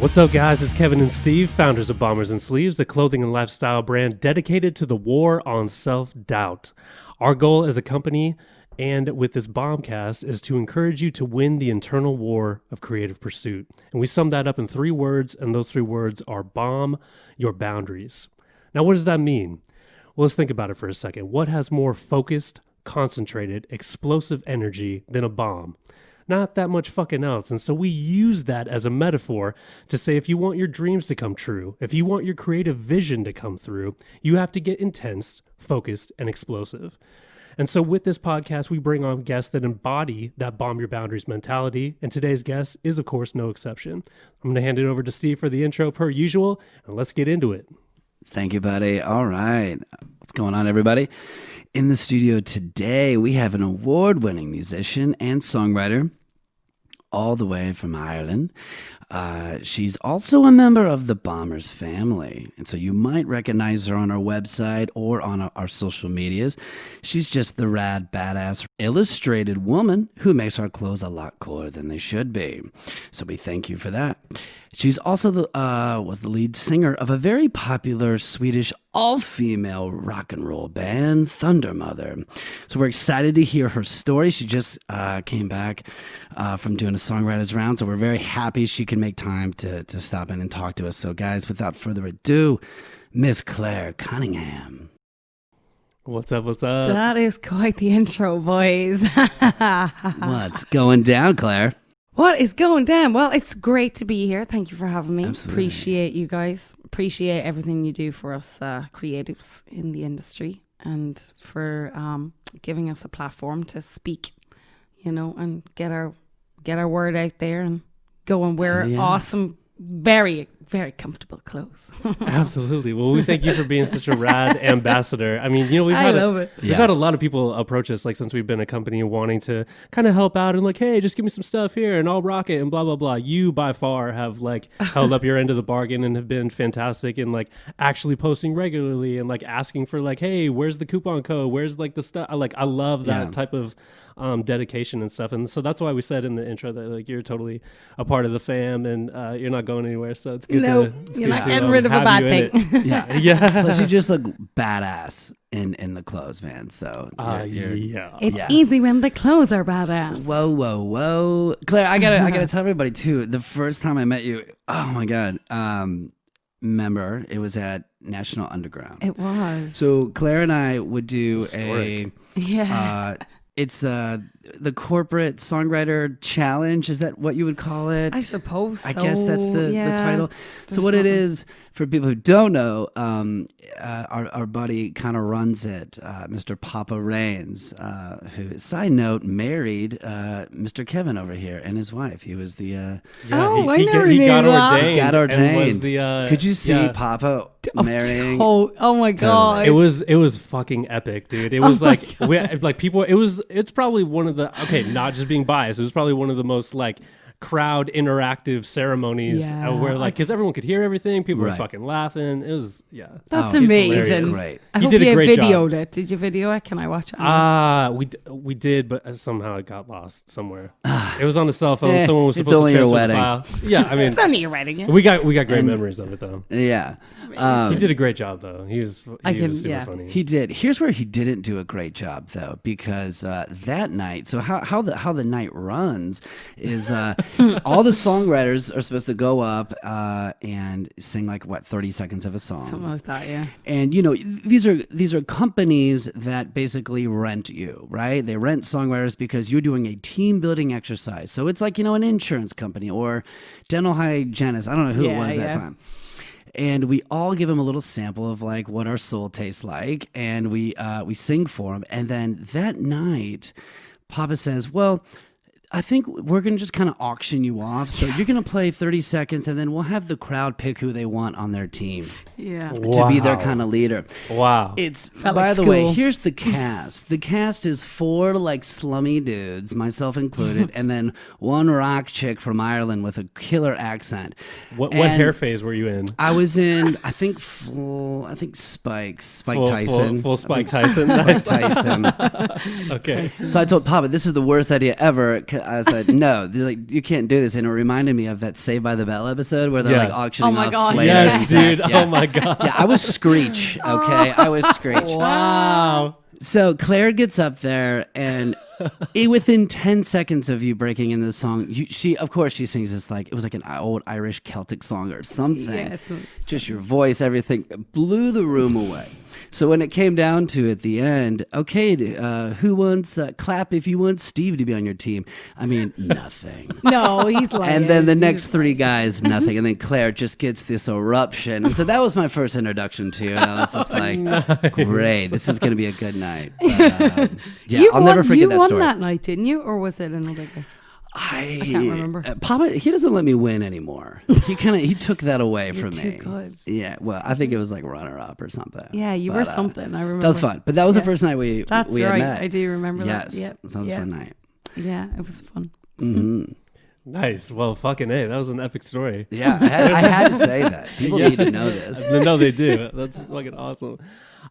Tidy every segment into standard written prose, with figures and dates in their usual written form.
What's up, guys? It's Kevin and Steve, founders of Bombers and Sleeves, a clothing and lifestyle brand dedicated to the war on self-doubt. Our goal as a company and with this Bombcast is to encourage you to win the internal war of creative pursuit. And we sum that up in 3 words, and those 3 words are bomb your boundaries. Now, what does that mean? Well, let's think about it for a second. What has more focused, concentrated, explosive energy than a bomb? Not that much fucking else. And so we use that as a metaphor to say if you want your dreams to come true, if you want your creative vision to come through, you have to get intense, focused, and explosive. And so with this podcast, we bring on guests that embody that bomb your boundaries mentality. And today's guest is, of course, no exception. I'm going to hand it over to Steve for the intro per usual, and let's get into it. Thank you, buddy. All right. What's going on, everybody? In the studio today, we have an award-winning musician and songwriter all the way from Ireland. She's also a member of the Bombers family, and so you might recognize her on our website or on our social medias. She's just the rad, badass, illustrated woman who makes our clothes a lot cooler than they should be. So we thank you for that. She's also was the lead singer of a very popular Swedish all-female rock and roll band, Thunder Mother. So we're excited to hear her story. She just came back from doing a songwriter's round, so we're very happy she can make time to stop in and talk to us. So guys, without further ado, Miss Clare Cunningham. What's up? What's up? That is quite the intro, boys. What's going down, Claire? What is going down? Well, it's great to be here. Thank you for having me. Absolutely. Appreciate you guys. Appreciate everything you do for us creatives in the industry, and for giving us a platform to speak, and get our word out there and go and wear awesome, very, very comfortable clothes. Absolutely. Well, we thank you for being such a rad ambassador. I mean, we've had a lot of people approach us, like, since we've been a company, wanting to kind of help out and like, hey, just give me some stuff here and I'll rock it and blah, blah, blah. You by far have like held up your end of the bargain and have been fantastic in like actually posting regularly and like asking for like, hey, where's the coupon code? Where's like the stuff? Like, I love that type of dedication and stuff. And so that's why we said in the intro that like you're totally a part of the fam and you're not going anywhere. So it's good you're not getting rid of a bad thing. Yeah. Plus you just look badass in the clothes, man. So it's easy when the clothes are badass. Whoa. Claire, I gotta tell everybody too, the first time I met you, oh my God. Remember, it was at National Underground. It was. So Claire and I would do Historic. It's the corporate songwriter challenge. Is that what you would call it? I suppose so. I guess that's the title. So what it is, for people who don't know, our buddy kind of runs it, Mr. Papa Rains, who, side note, married Mr. Kevin over here and his wife. He was the... I never knew got that. ordained. He got ordained. And was the, could you see Papa marrying? Oh my God. It was fucking epic, dude. It was people, it's probably one of the, not just being biased, it was probably one of the most like crowd interactive ceremonies where like, because everyone could hear everything, people were fucking laughing. It was that's amazing. Great. I He hope did a you great videoed job. it. Did you video it? Can I watch it? We did, but somehow it got lost somewhere. It was on the cell phone. Someone was it's supposed only to your transfer the wedding. file. Yeah, I mean, It's only your wedding. Yeah? we got great memories of it though. Yeah. He did a great job though. He was super funny. He did. Here's where he didn't do a great job though, because that night. So how the night runs is all the songwriters are supposed to go up and sing like 30 seconds of a song. Something like that, yeah. And these are companies that basically rent you, right? They rent songwriters because you're doing a team building exercise. So it's like an insurance company or dental hygienist. I don't know who it was that time. And we all give them a little sample of like what our soul tastes like, and we sing for them. And then that night, Papa says, "Well, I think we're going to just kind of auction you off. So you're going to play 30 seconds and then we'll have the crowd pick who they want on their team to be their kind of leader." Wow. It's, Felt by like the school. way, here's the cast. The cast is 4 like slummy dudes, myself included, and then one rock chick from Ireland with a killer accent. What hair phase were you in? I was in, I think Spike Tyson. Full Spike Tyson. Spike Tyson. Okay. So I told Papa, this is the worst idea ever. I said, no, they're like, you can't do this. And it reminded me of that Saved by the Bell episode where they're Yeah. like auctioning Oh my off God. Slater. Yes, and dude. yeah. Oh my God. Yeah, I was Screech, okay? I was Screech. Wow. So Claire gets up there, and within 10 seconds of you breaking into the song, of course she sings this like, it was like an old Irish Celtic song or something. Yeah, Just your voice, everything blew the room away. So when it came down to at the end, okay, who wants clap if you want Steve to be on your team? I mean, nothing. No, he's like. And then the next three guys, nothing. And then Claire just gets this eruption. And so that was my first introduction to you. And I was just like, great, this is going to be a good night. But, yeah, I'll never forget that story. You won that night, didn't you? Or was it another guy? I can't remember. Papa, he doesn't let me win anymore. He took that away from too me. good. Yeah, well, I think it was like runner up or something. Yeah, you were something. I remember. That was fun. But that was the first night we That's we had right. met. I do remember that. Yes, that was a fun night. Yeah, it was fun. Mm-hmm. Nice. Well, fucking A. That was an epic story. Yeah, I had to say that. People need to know this. No, they do. That's fucking awesome.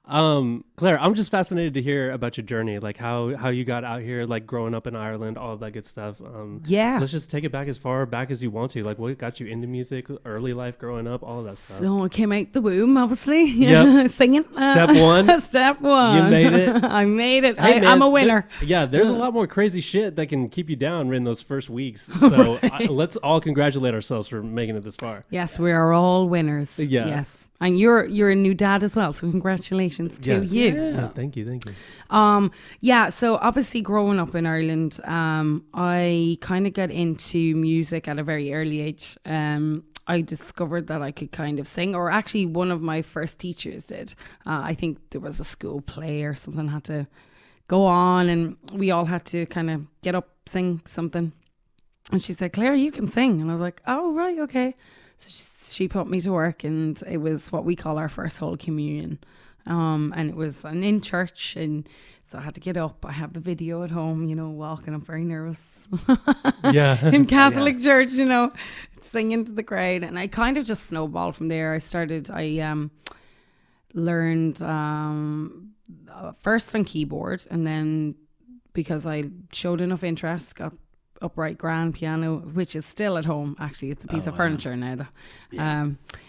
Claire, I'm just fascinated to hear about your journey, like how you got out here, like growing up in Ireland, all of that good stuff. Yeah. Let's just take it back as far back as you want to. Like, what got you into music, early life, growing up, all of that stuff. So I came out the womb, obviously. Yep. Singing. Step one. Step one. You made it. I made it. Hey, man, I'm a winner. There's a lot more crazy shit that can keep you down in those first weeks. So let's all congratulate ourselves for making it this far. Yes, we are all winners. Yeah. Yes. And you're a new dad as well, so congratulations to you. Yeah, thank you. So obviously growing up in Ireland, I kind of got into music at a very early age. I discovered that I could kind of sing, or actually one of my first teachers did. I think there was a school play or something had to go on, and we all had to kind of get up, sing something. And she said, Claire, you can sing. And I was like, oh, right, okay. So she put me to work, and it was what we call our first whole communion. And it was in church, and so I had to get up. I have the video at home, walking. I'm very nervous. Yeah. In Catholic church, singing to the crowd. And I kind of just snowballed from there. I learned first on keyboard, and then because I showed enough interest, got upright grand piano, which is still at home. Actually, it's a piece of furniture now though. Yeah.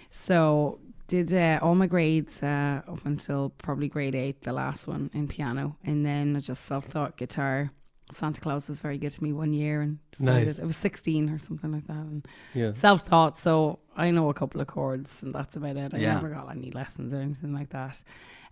So did all my grades up until probably grade 8, the last one in piano, and then I just self-taught guitar. Santa Claus was very good to me one year, and decided it was 16 or something like that, and self-taught, so I know a couple of chords, and that's about it. I never got any lessons or anything like that.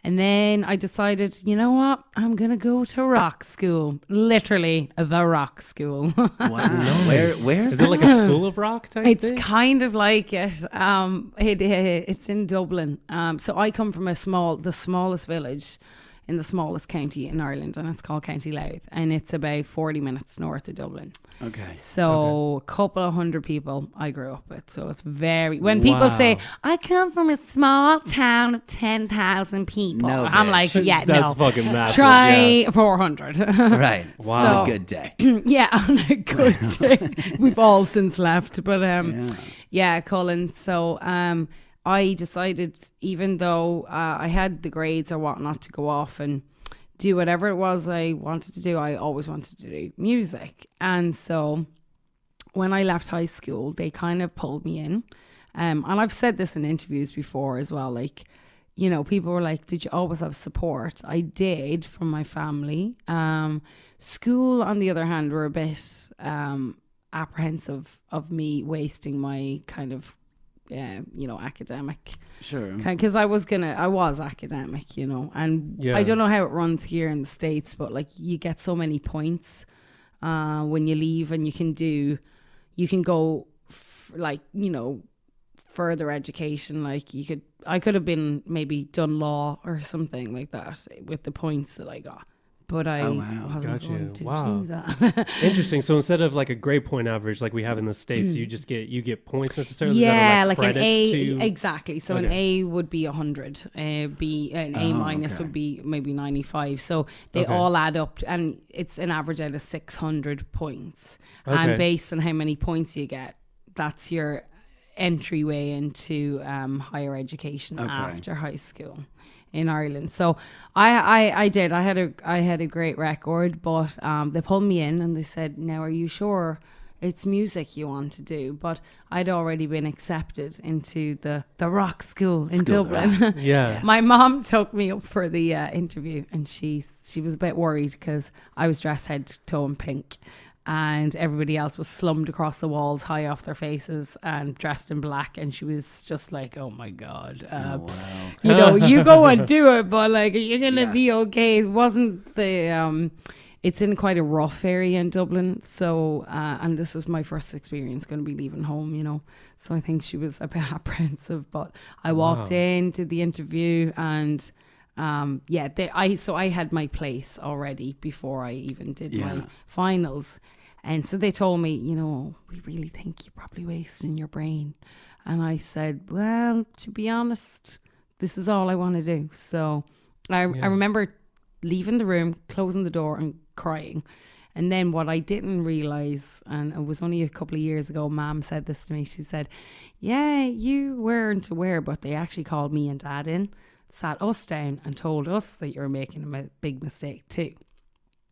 And then I decided, you know what? I'm going to go to rock school. Literally, the rock school. Wow. Nice. Where is it like a school of rock type thing? It's kind of like it. It's in Dublin. So I come from the smallest village in the smallest county in Ireland, and it's called County Louth, and it's about 40 minutes north of Dublin. Okay. So a couple of hundred people I grew up with. So it's very, when people say, I come from a small town of 10,000 people, I'm like, yeah, that's fucking massive. Try 400. Right. Wow. On a good day. Yeah, on a good day. We've all since left, but Colin. So I decided, even though I had the grades or whatnot to go off and do whatever it was I wanted to do, I always wanted to do music. And so when I left high school, they kind of pulled me in. And I've said this in interviews before as well, like, people were like, did you always have support? I did, from my family. School, on the other hand, were a bit apprehensive of me wasting my kind of academic. Sure. Because I was academic, and I don't know how it runs here in the States, but like you get so many points when you leave, and you can go further education. Like I could have been maybe done law or something like that with the points that I got. But I wasn't going to do that. Interesting. So instead of like a grade point average like we have in the States, you get points necessarily. Yeah, like an A. to... Exactly. So an A would be 100. An A minus would be maybe 95. So they all add up, and it's an average out of 600 points. Okay. And based on how many points you get, that's your entryway into higher education after high school. in Ireland. So I did. I had a great record, but they pulled me in and they said, "Now, are you sure it's music you want to do?" But I'd already been accepted into the rock school in Dublin. Yeah. My mom took me up for the interview, and she was a bit worried because I was dressed head to toe in pink, and everybody else was slummed across the walls, high off their faces, and dressed in black. And she was just like, "Oh my God, you know, you go and do it, but like, are you gonna be okay?" It wasn't the it's in quite a rough area in Dublin, so and this was my first experience going to be leaving home, you know. So I think she was a bit apprehensive, but I walked in, did the interview, and I had my place already before I even did my finals. And so they told me, you know, "We really think you're probably wasting your brain." And I said, "Well, to be honest, this is all I want to do." So I remember leaving the room, closing the door and crying. And then what I didn't realize, and it was only a couple of years ago, Mom said this to me. She said, "Yeah, you weren't aware, but they actually called me and Dad in, sat us down and told us that you're making a big mistake too."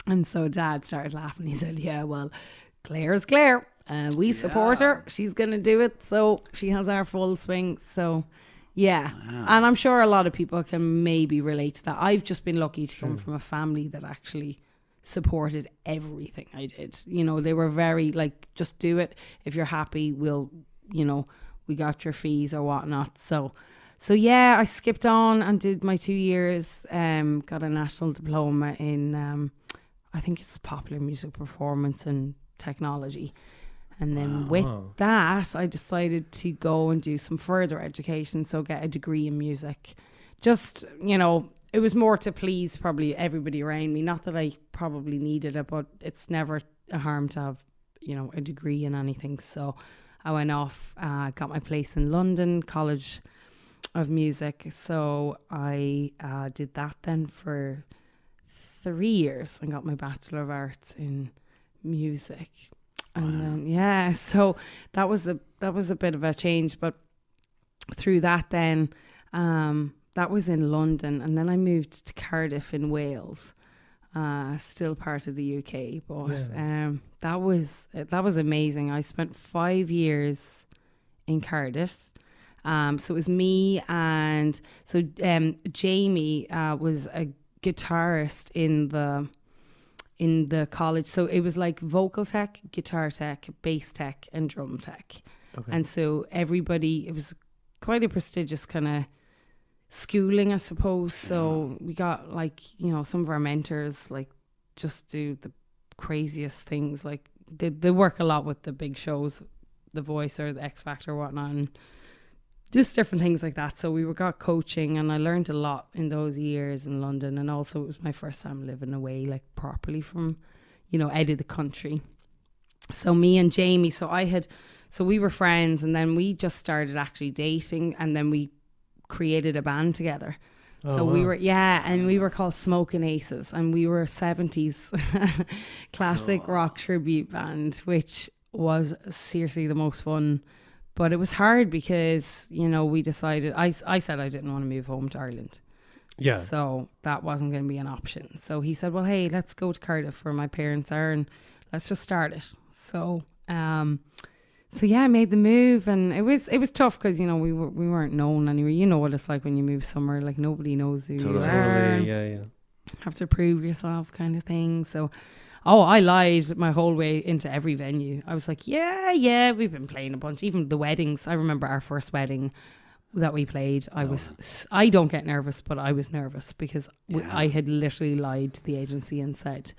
And so Dad started laughing. He said, "Yeah, well, Claire's Claire. We support her. She's going to do it. So she has our full swing." So yeah. And I'm sure a lot of people can maybe relate to that. I've just been lucky to come from a family that actually supported everything I did. You know, they were very like, "Just do it. If you're happy, we got your fees or whatnot." So yeah, I skipped on and did my 2 years, got a national diploma in, I think it's popular music performance and technology. And then with that, I decided to go and do some further education. So get a degree in music. Just, you know, it was more to please probably everybody around me. Not that I probably needed it, but it's never a harm to have, you know, a degree in anything. So I went off, got my place in London College of Music. So I did that then for 3 years and got my Bachelor of Arts in Music. And then so that was a bit of a change, but through that then that was in London, and then I moved to Cardiff in Wales, still part of the UK, but that was amazing. I spent 5 years in Cardiff. So it was me, and so Jamie was a guitarist in the college. So it was like vocal tech, guitar tech, bass tech, and drum tech. Okay. And so everybody, it was quite a prestigious kind of schooling, I suppose. So we got like, you know, some of our mentors like just do the craziest things. Like they work a lot with the big shows, The Voice or the X Factor or whatnot, and just different things like that. So we got coaching, and I learned a lot in those years in London. And also it was my first time living away like properly from, you know, out of the country. So me and Jamie, so we were friends, and then we just started actually dating, and then we created a band together. We were called Smoking Aces, and we were a 70s classic rock tribute band, which was seriously the most fun. But it was hard because, you know, we decided, I said I didn't want to move home to Ireland. Yeah. So that wasn't going to be an option. So he said, "Well, hey, let's go to Cardiff where my parents are and let's just start it." So, I made the move, and it was tough because, you know, we weren't known anywhere. You know what it's like when you move somewhere, like nobody knows who you are. Yeah. Have to prove yourself kind of thing. So, I lied my whole way into every venue. I was like, yeah, we've been playing a bunch. Even the weddings. I remember our first wedding that we played. I don't get nervous, but I was nervous because I had literally lied to the agency and said,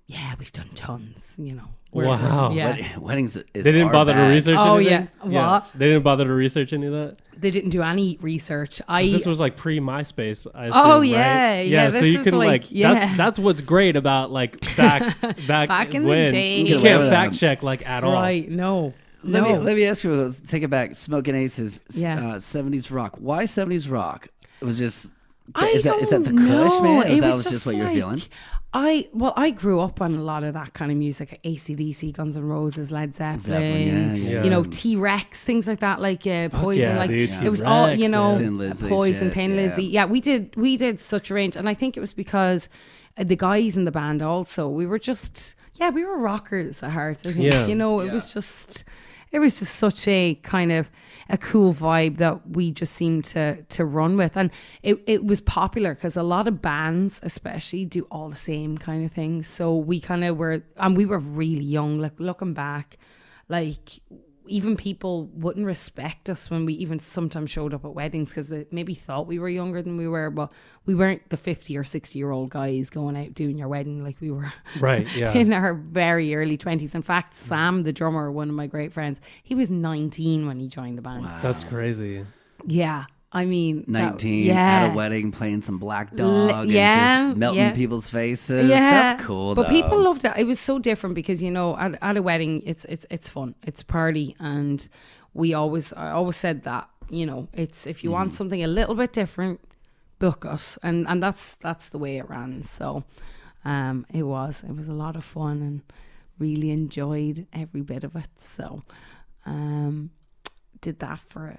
"Yeah, we've done tons, you know." Wow. Weddings is they didn't bother to research anything? What? They didn't bother to research any of that? They didn't do any research. This was like pre-MySpace, I assume, right? Yeah, so you can that's what's great about like back in when. The day. You can't fact check like at all. Right, no. Let me ask you, take it back, Smoking Aces, 70s rock. Why 70s rock? It was just... Is that the Kush, man? Or that was just what you're feeling? I grew up on a lot of that kind of music, AC/DC, Guns N' Roses, Led Zeppelin, you know, T-Rex, things like that, like Poison, yeah, like dude, it was all, you know, Thin Lizzy Poison, shit, Thin Lizzy. Yeah, we did such a range, and I think it was because the guys in the band also, we were rockers at heart. I think, you know, it was just such a kind of a cool vibe that we just seemed to run with, and it was popular because a lot of bands especially do all the same kind of things. So we kind of were, and we were really young, like looking back, like even people wouldn't respect us when we even sometimes showed up at weddings because they maybe thought we were younger than we were, but we weren't the 50 or 60-year-old guys going out doing your wedding. Like we were in our very early 20s. In fact, Sam, the drummer, one of my great friends, he was 19 when he joined the band. Wow. That's crazy. Yeah. I mean, 19 at a wedding playing some Black Dog and just melting people's faces. That's cool. But people loved it. It was so different because, you know, at a wedding, it's fun. It's a party, and I always said that, you know, it's if you want something a little bit different, book us, and that's the way it ran. So, it was a lot of fun and really enjoyed every bit of it. So, did that for a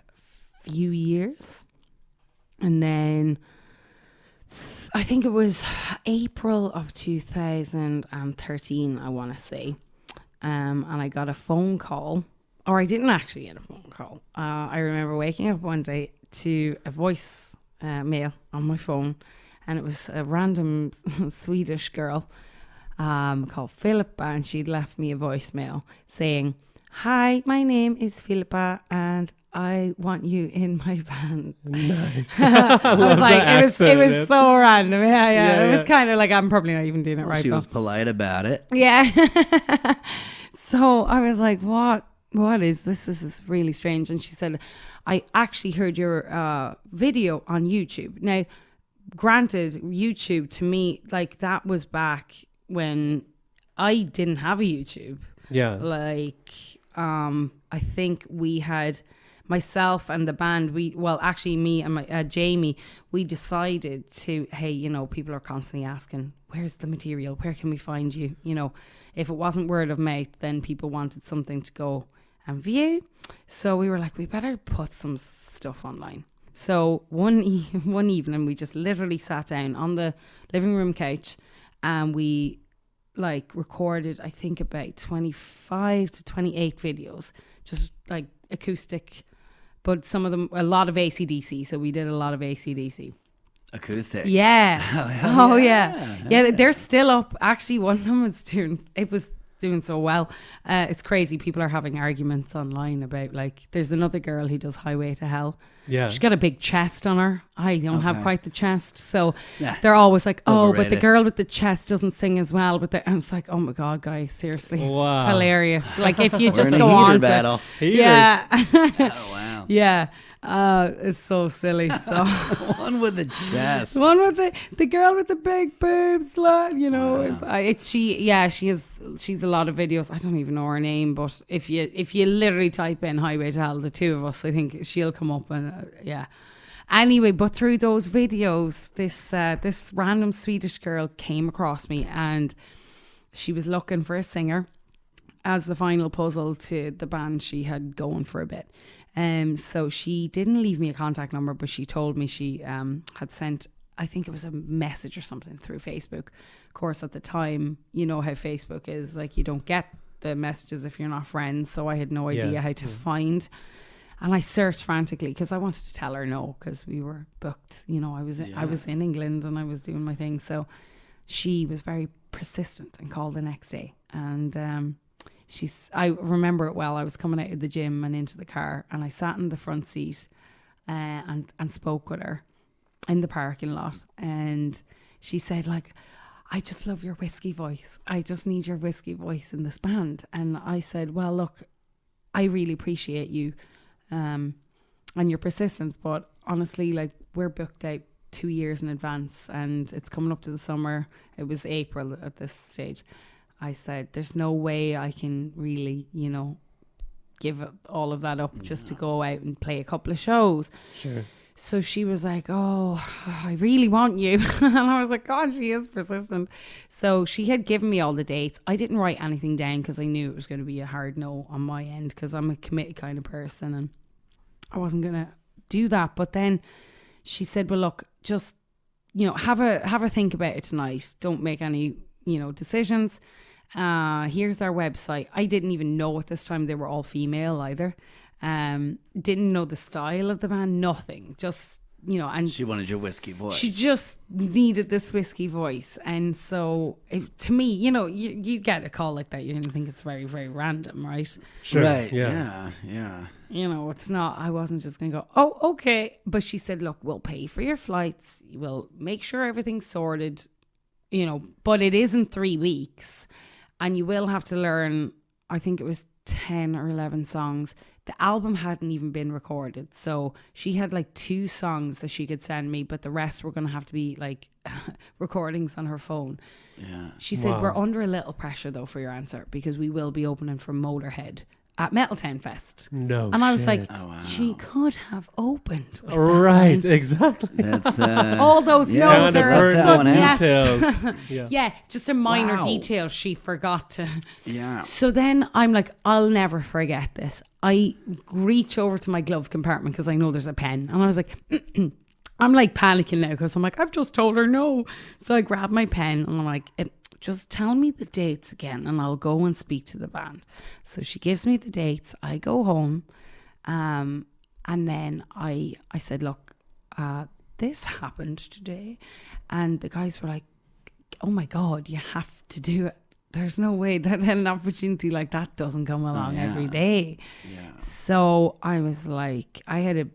few years, and then I think it was April of 2013, I want to say, and I got a phone call, or I didn't actually get a phone call. I remember waking up one day to a voice mail on my phone, and it was a random Swedish girl called Philippa, and she'd left me a voicemail saying, "Hi, my name is Philippa, and I want you in my band." Nice. I was like, it was so random. Yeah. It was kind of like, I'm probably not even doing it right. She was polite about it. Yeah. So I was like, what is this? This is really strange. And she said, I actually heard your video on YouTube. Now, granted, YouTube to me, like that was back when I didn't have a YouTube. Yeah. Like, I think we had myself and the band, me and my Jamie, we decided to, hey, you know, people are constantly asking, where's the material? Where can we find you? You know, if it wasn't word of mouth, then people wanted something to go and view. So we were like, we better put some stuff online. So one evening, we just literally sat down on the living room couch, and we like recorded, I think, about 25 to 28 videos, just like acoustic, but some of them, a lot of AC/DC. So we did a lot of AC/DC. Acoustic. Yeah. Oh yeah. They're still up. Actually, one of them was doing so well. It's crazy. People are having arguments online about, like, there's another girl who does Highway to Hell. Yeah. She's got a big chest on her. I don't have quite the chest. So they're always like, but the girl with the chest doesn't sing as well. And it's like, oh my God, guys, seriously. Wow. It's hilarious. Like, if you just We're in go a heater on battle. Yeah. Oh, wow. Yeah. It's so silly. So One with the chest. one with the girl with the big boobs, you know. Wow. She's a lot of videos. I don't even know her name, but if you literally type in Highway to Hell, the two of us, I think she'll come up. And anyway, but through those videos, this random Swedish girl came across me, and she was looking for a singer as the final puzzle to the band she had going for a bit. So she didn't leave me a contact number, but she told me she had sent, I think it was a message or something through Facebook. Of course, at the time, you know how Facebook is, like, you don't get the messages if you're not friends. So I had no idea how to find. And I searched frantically because I wanted to tell her no, because we were booked. You know, I was in England and I was doing my thing. So she was very persistent and called the next day. And I remember it well. I was coming out of the gym and into the car, and I sat in the front seat and spoke with her in the parking lot. And she said, like, I just love your whiskey voice. I just need your whiskey voice in this band. And I said, well, look, I really appreciate you and your persistence, but honestly, like, we're booked out 2 years in advance, and it's coming up to the summer. It was April at this stage. I said, there's no way I can really, you know, give all of that up just to go out and play a couple of shows. Sure. So she was like, oh, I really want you. And I was like, God, she is persistent. So she had given me all the dates. I didn't write anything down because I knew it was going to be a hard no on my end, because I'm a committed kind of person and I wasn't going to do that. But then she said, well, look, just, have a think about it tonight. Don't make any, decisions. Here's our website. I didn't even know at this time they were all female either. Didn't know the style of the band, nothing. Just, and She wanted your whiskey voice. she just needed this whiskey voice. And so to me, you get a call like that, you're going to think it's very, very random, right? Sure. Right. Yeah. Yeah. It's not, I wasn't just going to go, oh, okay. But she said, look, we'll pay for your flights. We'll make sure everything's sorted, but it isn't 3 weeks. And you will have to learn, I think it was 10 or 11 songs. The album hadn't even been recorded. So she had like 2 songs that she could send me, but the rest were going to have to be like recordings on her phone. Yeah. She said, Wow. we're under a little pressure though for your answer, because we will be opening for Motorhead at Metal Town Fest. No. And I was like, shit. Oh, wow. she could have opened with that Right. line. Exactly. That's All those yeah, notes Kind of are wrote that one out. details. Yeah. Yeah, just a minor Wow. detail she forgot to. Yeah. So then I'm like, I'll never forget this. I reach over to my glove compartment because I know there's a pen. And I was like, I'm like panicking now because I'm like, I've just told her no. So I grab my pen and I'm like, just tell me the dates again and I'll go and speak to the band. So she gives me the dates. I go home. And then I said, look, this happened today. And the guys were like, oh my God, you have to do it. There's no way that an opportunity like that doesn't come along every day. Yeah. So I was like, I had a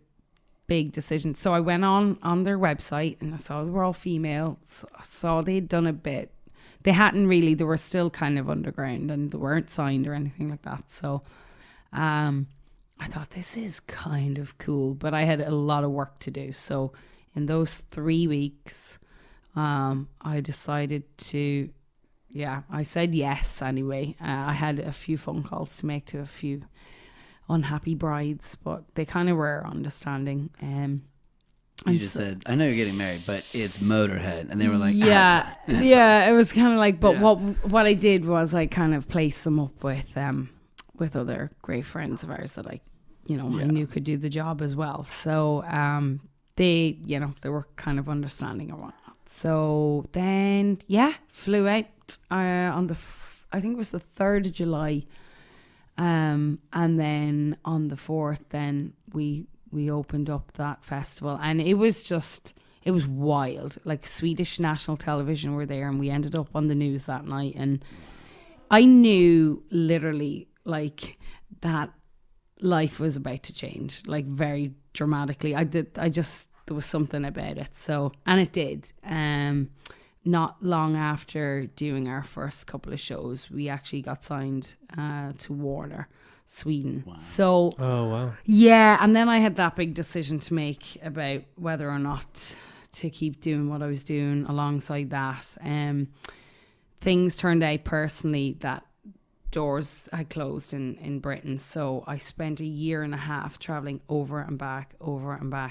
big decision. So I went on their website and I saw they were all female. So I saw they'd done a bit. They hadn't really, they were still kind of underground and they weren't signed or anything like that. So I thought this is kind of cool, but I had a lot of work to do. So in those 3 weeks, I decided to, I said yes anyway. I had a few phone calls to make to a few unhappy brides, but they kind of were understanding. You just said, I know you're getting married, but it's Motorhead. And they were like, yeah, it was kind of like, but Yeah. what I did was I kind of placed them up with other great friends of ours that I knew could do the job as well. So they were kind of understanding of whatnot. So then, flew out on I think it was the 3rd of July. And then on the 4th, then we opened up that festival, and it was wild. Like Swedish national television were there, and we ended up on the news that night. And I knew literally like that life was about to change, like very dramatically. There was something about it. So, and it did. Not long after doing our first couple of shows, we actually got signed to Warner Sweden. Wow. So, Oh, wow. yeah, and then I had that big decision to make about whether or not to keep doing what I was doing alongside that. Things turned out personally that doors had closed in Britain, so I spent a year and a half traveling over and back.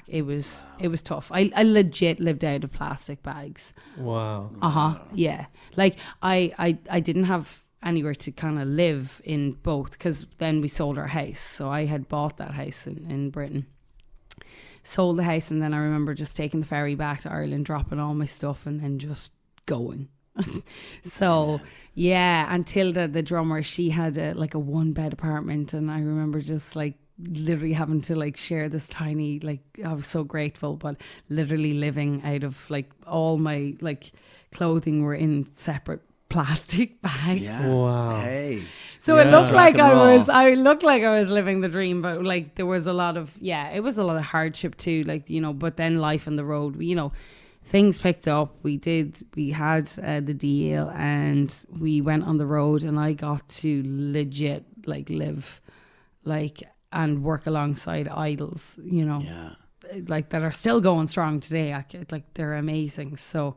It was tough. I legit lived out of plastic bags. Wow. Yeah, like I didn't have anywhere to kind of live in both, because then we sold our house. So I had bought that house in Britain, sold the house, and then I remember just taking the ferry back to Ireland, dropping all my stuff, and then just going. So yeah, until the drummer, she had a 1-bed apartment, and I remember just like literally having to like share this tiny, like, I was so grateful, but literally living out of like all my like clothing were in separate plastic bags. Yeah. Wow. Hey. So Yeah. it looked like Rock and I looked like I was living the dream, but like there was a lot of, it was a lot of hardship too, like, but then life on the road, things picked up. We had the deal, and we went on the road, and I got to legit like live like and work alongside idols, Yeah. like that are still going strong today. Like they're amazing. So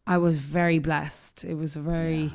I was very blessed. It was a very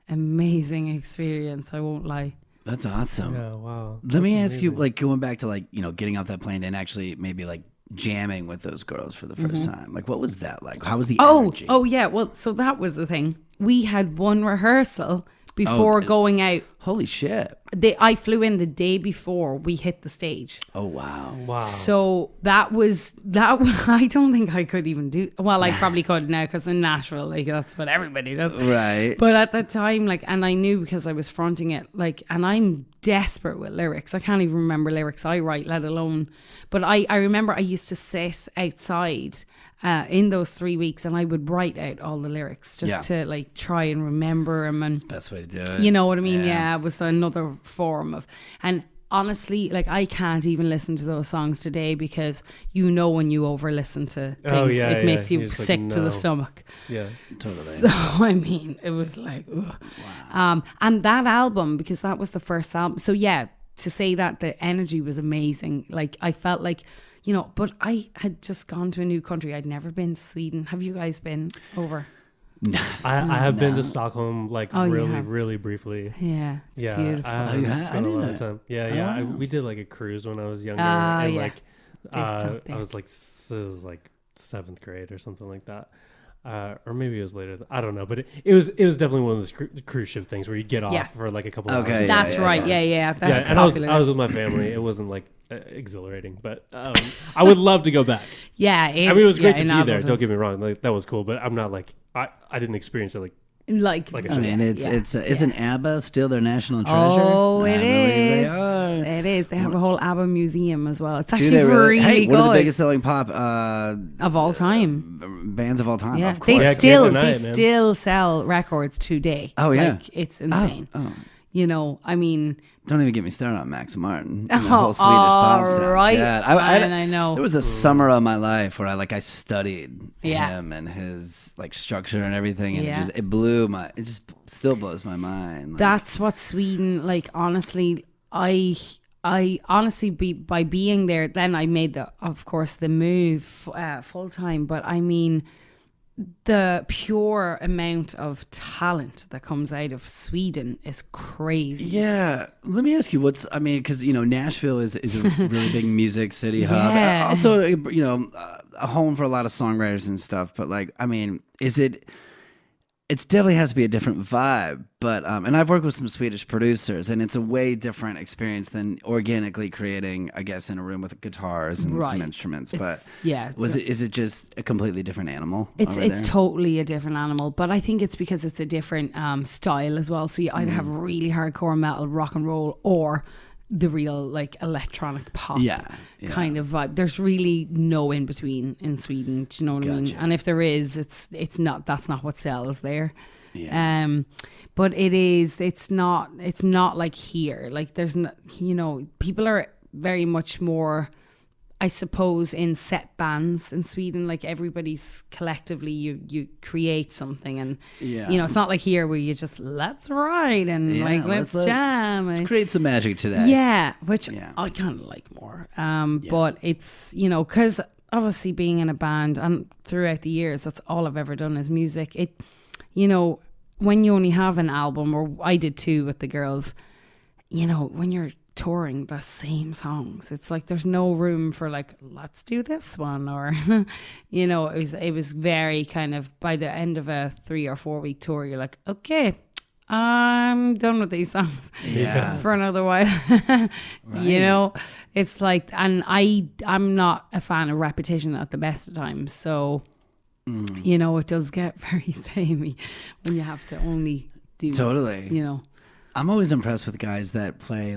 amazing experience, I won't lie. That's awesome. Yeah, wow. Let me That's ask you, amazing. like, going back to like, getting off that plane and actually maybe like jamming with those girls for the first time? Like, what was that like? How was the Oh, energy? oh yeah. Well, so that was the thing. We had one rehearsal before going out. Holy shit. I flew in the day before we hit the stage. Oh, wow. Wow. So that I don't think I could even do. Well, I probably could now because in Nashville, like that's what everybody does. Right. But at the time, like, and I knew because I was fronting it, like, and I'm desperate with lyrics. I can't even remember lyrics I write, let alone. But I remember I used to sit outside in those 3 weeks and I would write out all the lyrics just to like try and remember them. And Best way to do it. you know what I mean? Yeah, it was another form of, and honestly, like I can't even listen to those songs today because you know when you over listen to things, it makes you You're just sick like, to no. the stomach. Yeah. Totally. So I mean, it was like, ugh. And that album, because that was the first album. So yeah, to say that the energy was amazing. Like I felt like, you know, but I had just gone to a new country. I'd never been to Sweden. Have you guys been over? I have been to Stockholm like Oh, you really, have? really briefly. Yeah, it's Yeah, beautiful. I haven't you have? spent I a didn't lot know of that. time. Yeah, Oh, yeah. wow. We did like a cruise when I was younger, Ah, and yeah. like stuff there. I was like it was like 7th grade or something like that, or maybe it was later. I don't know, but it was definitely one of those cruise ship things where you get off Yeah. for like a couple. Okay, hours. yeah, That's right. Yeah. That's Yeah, and I popular. was with my family. It wasn't like exhilarating, but I would love to go back. Yeah, I mean, it was great to in be there. adulthood. Don't get me wrong, like that was cool. But I'm not like I didn't experience it Like like I mean, isn't ABBA still their national treasure? Oh, I it believe they is. are. It is. They have a whole ABBA museum as well. It's Do actually they really? really Hey, good. one of the biggest selling pop of all time. bands of all time. Yeah, Of course. Yeah, they Kids Tonight, man. still sell records today. Oh, yeah. Like, it's insane. Oh, You know, I mean, don't even get me started on Max Martin. And the Oh, whole Swedish pop all sound. right. God, I know. There was a summer of my life where I studied Yeah. him and his like structure and everything, and Yeah. it just still blows my mind. Like, that's what Sweden, like, honestly, I honestly, by being there, then I made of course the move full time, but I mean, the pure amount of talent that comes out of Sweden is crazy. yeah, let me ask you, because Nashville is a really big music city hub, Yeah. also a home for a lot of songwriters and stuff. But like, I mean, it definitely has to be a different vibe, but and I've worked with some Swedish producers, and it's a way different experience than organically creating, I guess, in a room with guitars and some Right. instruments. It's- But yeah. is it just a completely different animal? It's over there? totally a different animal, but I think it's because it's a different style as well. So you either have really hardcore metal, rock and roll, or the real like electronic pop Yeah. kind of vibe. There's really no in between in Sweden. Do you know what I mean? Gotcha. And if there is, it's not. That's not what sells there. Yeah. But it is. It's not like here. Like there's no. People are very much more, I suppose, in set bands in Sweden. Like everybody's collectively, you create something, and Yeah. it's not like here where you just let's write and Yeah, like let's jam. Let's and, create some magic today. yeah, which Yeah. I kind of like more. But it's because obviously being in a band and throughout the years, that's all I've ever done is music. It, when you only have an album, or I did too with the girls, when you're touring the same songs, it's like there's no room for like let's do this one, or it was very kind of, by the end of a 3 or 4 week tour, you're like, okay, I'm done with these songs Yeah. for another while. It's like, and I'm not a fan of repetition at the best of times, so it does get very samey when you have to only do Totally. I'm always impressed with guys that play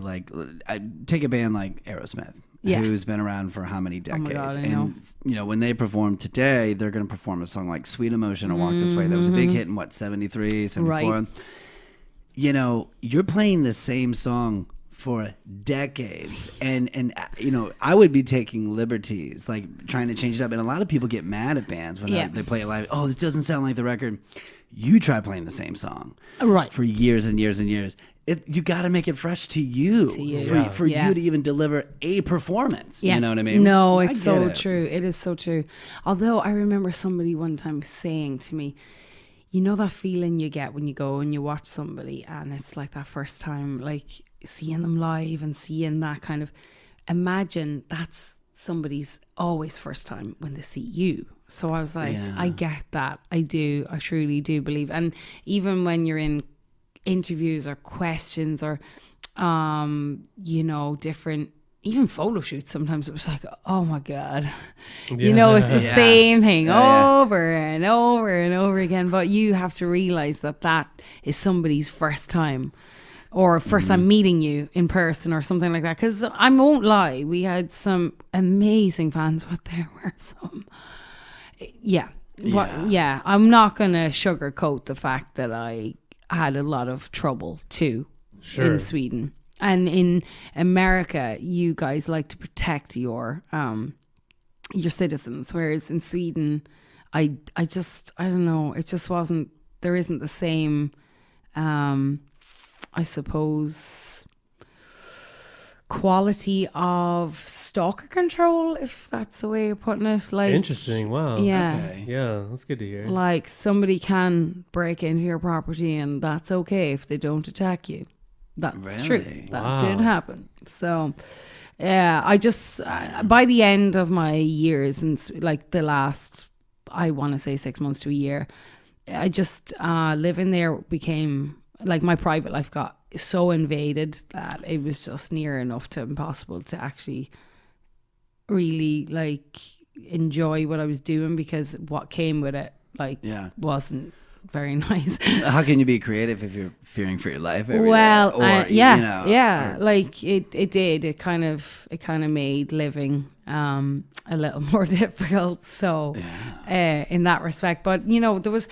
I take a band like Aerosmith, Yeah. who's been around for how many Oh my decades, God, I know. and when they perform today, they're going to perform a song like "Sweet Emotion" or "Walk This Way." That was a big hit in 73, 74. Right. You're playing the same song for decades, and I would be taking liberties, like trying to change it up, and a lot of people get mad at bands when Yeah. they play it live. Oh, this doesn't sound like the record. You try playing the same song Right. for years and years and years. You got to make it fresh to you, for Yeah. you to even deliver a performance. Yeah. You know what I mean? No, I it's get so it. true. It is so true. Although I remember somebody one time saying to me, that feeling you get when you go and you watch somebody and it's like that first time, like seeing them live and seeing that kind of, imagine that's somebody's always first time when they see you. So I was like, Yeah. I get that. I do. I truly do believe. And even when you're in interviews or questions or, different, even photo shoots, sometimes it was like, oh my God, it's the Yeah. same thing Yeah. over and over and over again. But you have to realize that is somebody's first time or first time meeting you in person or something like that. Because I won't lie, we had some amazing fans, but there were some, I'm not going to sugarcoat the fact that I had a lot of trouble too in Sweden. And in America, you guys like to protect your citizens, whereas in Sweden, I don't know, it just wasn't. There isn't the same, I suppose, quality of stalker control, if that's the way of putting it. Like, interesting. Wow. yeah, Okay. Yeah, that's good to hear. like somebody can break into your property, and that's okay if they don't attack you. That's true. Really? That Wow. did happen. So, yeah, I just, by the end of my years, and like the last, I want to say 6 months to a year, I just, living there became, like my private life got so invaded that it was just near enough to impossible to actually really like enjoy what I was doing, because what came with it, like, Yeah. wasn't very nice. How can you be creative if you're fearing for your life every Well, day? Or, yeah, or- like it did. It kind of made living a little more difficult. So, in that respect, but there was.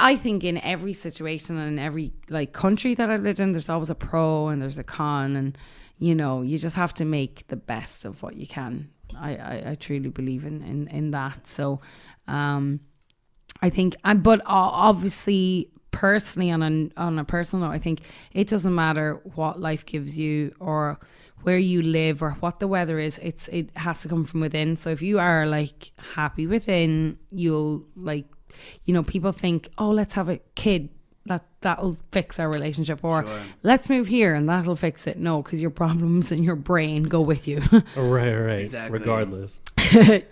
I think in every situation and in every like country that I've lived in, there's always a pro and there's a con, and you just have to make the best of what you can. I truly believe in that. So, I think, but obviously, personally, on a personal note, I think it doesn't matter what life gives you or where you live or what the weather is. It has to come from within. So if you are like happy within, you'll like, people think, oh, let's have a kid. That'll fix our relationship, or let's move here and that'll fix it. No, because your problems and your brain go with you. Right. Exactly. Regardless.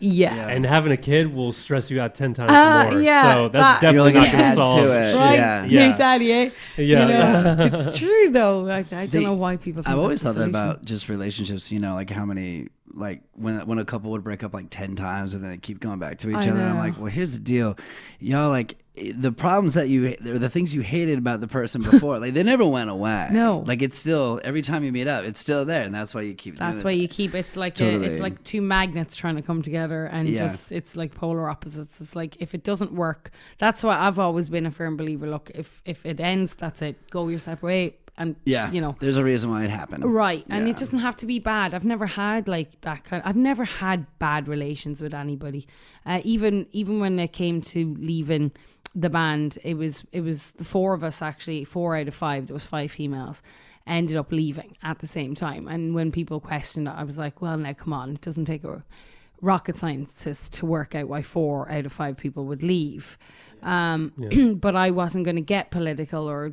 Yeah. And having a kid will stress you out 10 times more. yeah, So that's You're definitely gonna not going to add solve. to it. Right, Yeah. new daddy, eh? Yeah. It's true though. I don't know why people think I've always that's thought the that solution. about just relationships, like how many, like when a couple would break up like 10 times and then they keep going back to each I other. And I'm know. like, well, here's the deal. Y'all, like, the problems that or the things you hated about the person before, like they never went away. No. Like it's still, every time you meet up, it's still there. And that's why you keep doing That's this. why you keep, it's like Totally. it's like two magnets trying to come together, and Yeah. just it's like polar opposites. It's like if it doesn't work, that's why I've always been a firm believer. Look, if it ends, that's it. Go your separate way, and there's a reason why it happened. right. And Yeah. it doesn't have to be bad. I've never had like that kind. I've never had bad relations with anybody. Even when it came to leaving the band, it was the four of us, actually 4 out of 5, there was 5 females, ended up leaving at the same time. And when people questioned it, I was like, well, now come on, it doesn't take a rocket scientist to work out why 4 out of 5 people would leave. But I wasn't going to get political or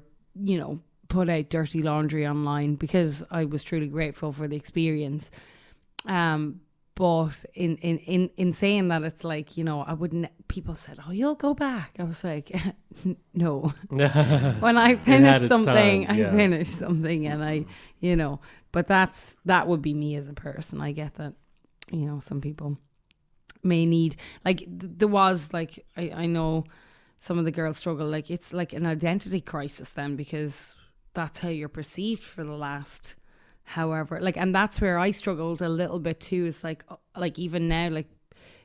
put out dirty laundry online, because I was truly grateful for the experience. But in saying that, it's like, I wouldn't, people said, oh, you'll go back. I was like, no. When I finish something, I finish something, and but that would be me as a person. I get that, some people may need, like, there was, like, I know some of the girls struggle, like, it's like an identity crisis then, because that's how you're perceived for the last however, like, and that's where I struggled a little bit too. It's like even now, like,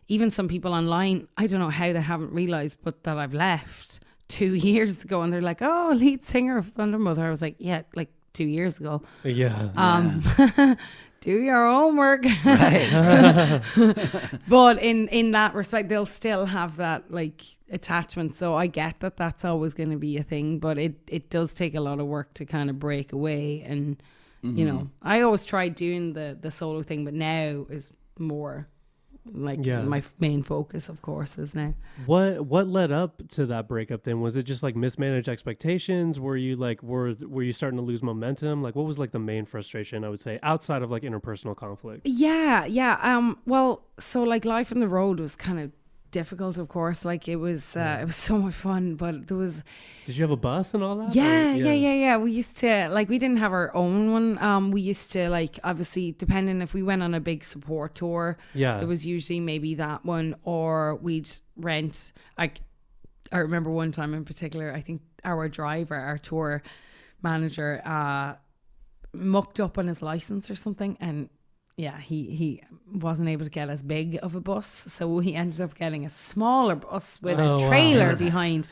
even some people online, I don't know how they haven't realized, but that I've left 2 years ago, and they're like, oh, lead singer of Thunder Mother. I was like, yeah, like 2 years ago. Yeah. Do your homework. Right. But in that respect, they'll still have that like attachment. So I get that that's always going to be a thing, but it does take a lot of work to kind of break away. And I always tried doing the solo thing, but now is more like Yeah. my main focus, of course, is now. What led up to that breakup then? Was it just like mismanaged expectations? Were you like were you starting to lose momentum? Like what was like the main frustration, I would say, outside of like interpersonal conflict? Yeah. Well, so like life on the road was kind of difficult, of course. Like it was so much fun, but there was Did you have a bus and all that? yeah. We used to like, we didn't have our own one. We used to like, obviously, depending if we went on a big support tour, Yeah. there was usually maybe that one, or we'd rent. Like I remember one time in particular, I think our driver, our tour manager, mucked up on his license or something, and yeah, he wasn't able to get as big of a bus, so he ended up getting a smaller bus with Oh, a wow. trailer behind,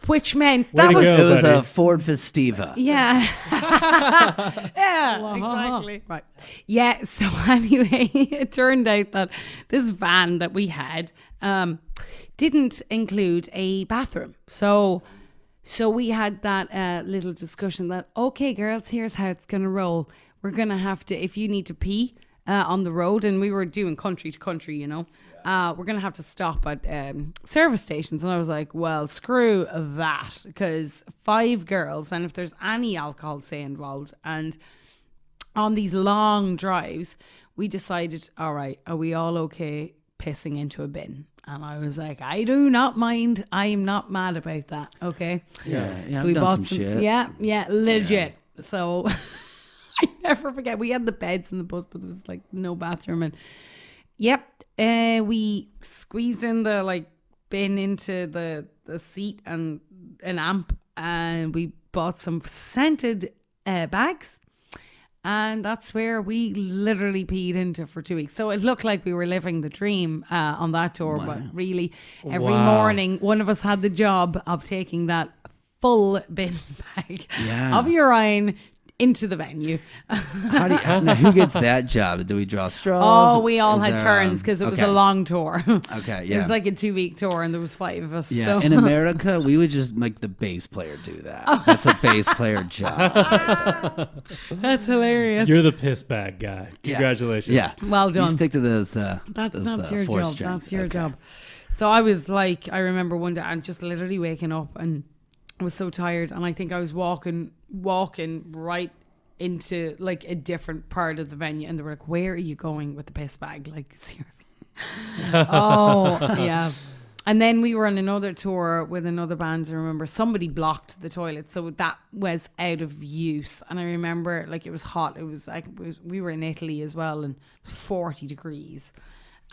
which meant Way that to was go. It was buddy. a Ford Festiva. yeah. Yeah, exactly. Right. Yeah, so anyway, it turned out that this van that we had didn't include a bathroom. So we had that little discussion that, okay, girls, here's how it's going to roll. We're going to have to, if you need to pee on the road, and we were doing country to country, you know, we're going to have to stop at service stations. And I was like, well, screw that, because 5 girls, and if there's any alcohol, say, involved, and on these long drives, we decided, all right, are we all okay pissing into a bin? And I was like, I do not mind. I am not mad about that. Okay. Yeah, So I've we done bought some some shit. Yeah, legit. So I never forget. We had the beds in the bus, but there was like no bathroom. And yep, we squeezed in the like bin into the seat and an amp, and we bought some scented bags. And that's where we literally peed into for 2 weeks. So it looked like we were living the dream on that tour. Wow. But really, every Wow. morning, one of us had the job of taking that full bin bag Yeah. of urine into the venue. Now, who gets that job? Do we draw straws? Oh, we all Is had there, turns because it was okay. a long tour. Okay, It yeah. was like a 2-week tour, and there was 5 of us. Yeah, So. in America, we would just make the bass player do that. That's a bass player job. Right there. That's hilarious. You're the piss bag guy. Congratulations. Yeah. Well You done. stick to those. That's your 4 job. strings. That's your Okay. job. So I was like, I remember one day I'm just literally waking up, and I was so tired, and I think I was walking right into like a different part of the venue, and they were like, where are you going with the piss bag? Like, seriously. Oh, yeah. And then we were on another tour with another band. I remember somebody blocked the toilet, so that was out of use. And I remember like it was hot. It was like we were in Italy as well, and 40 degrees.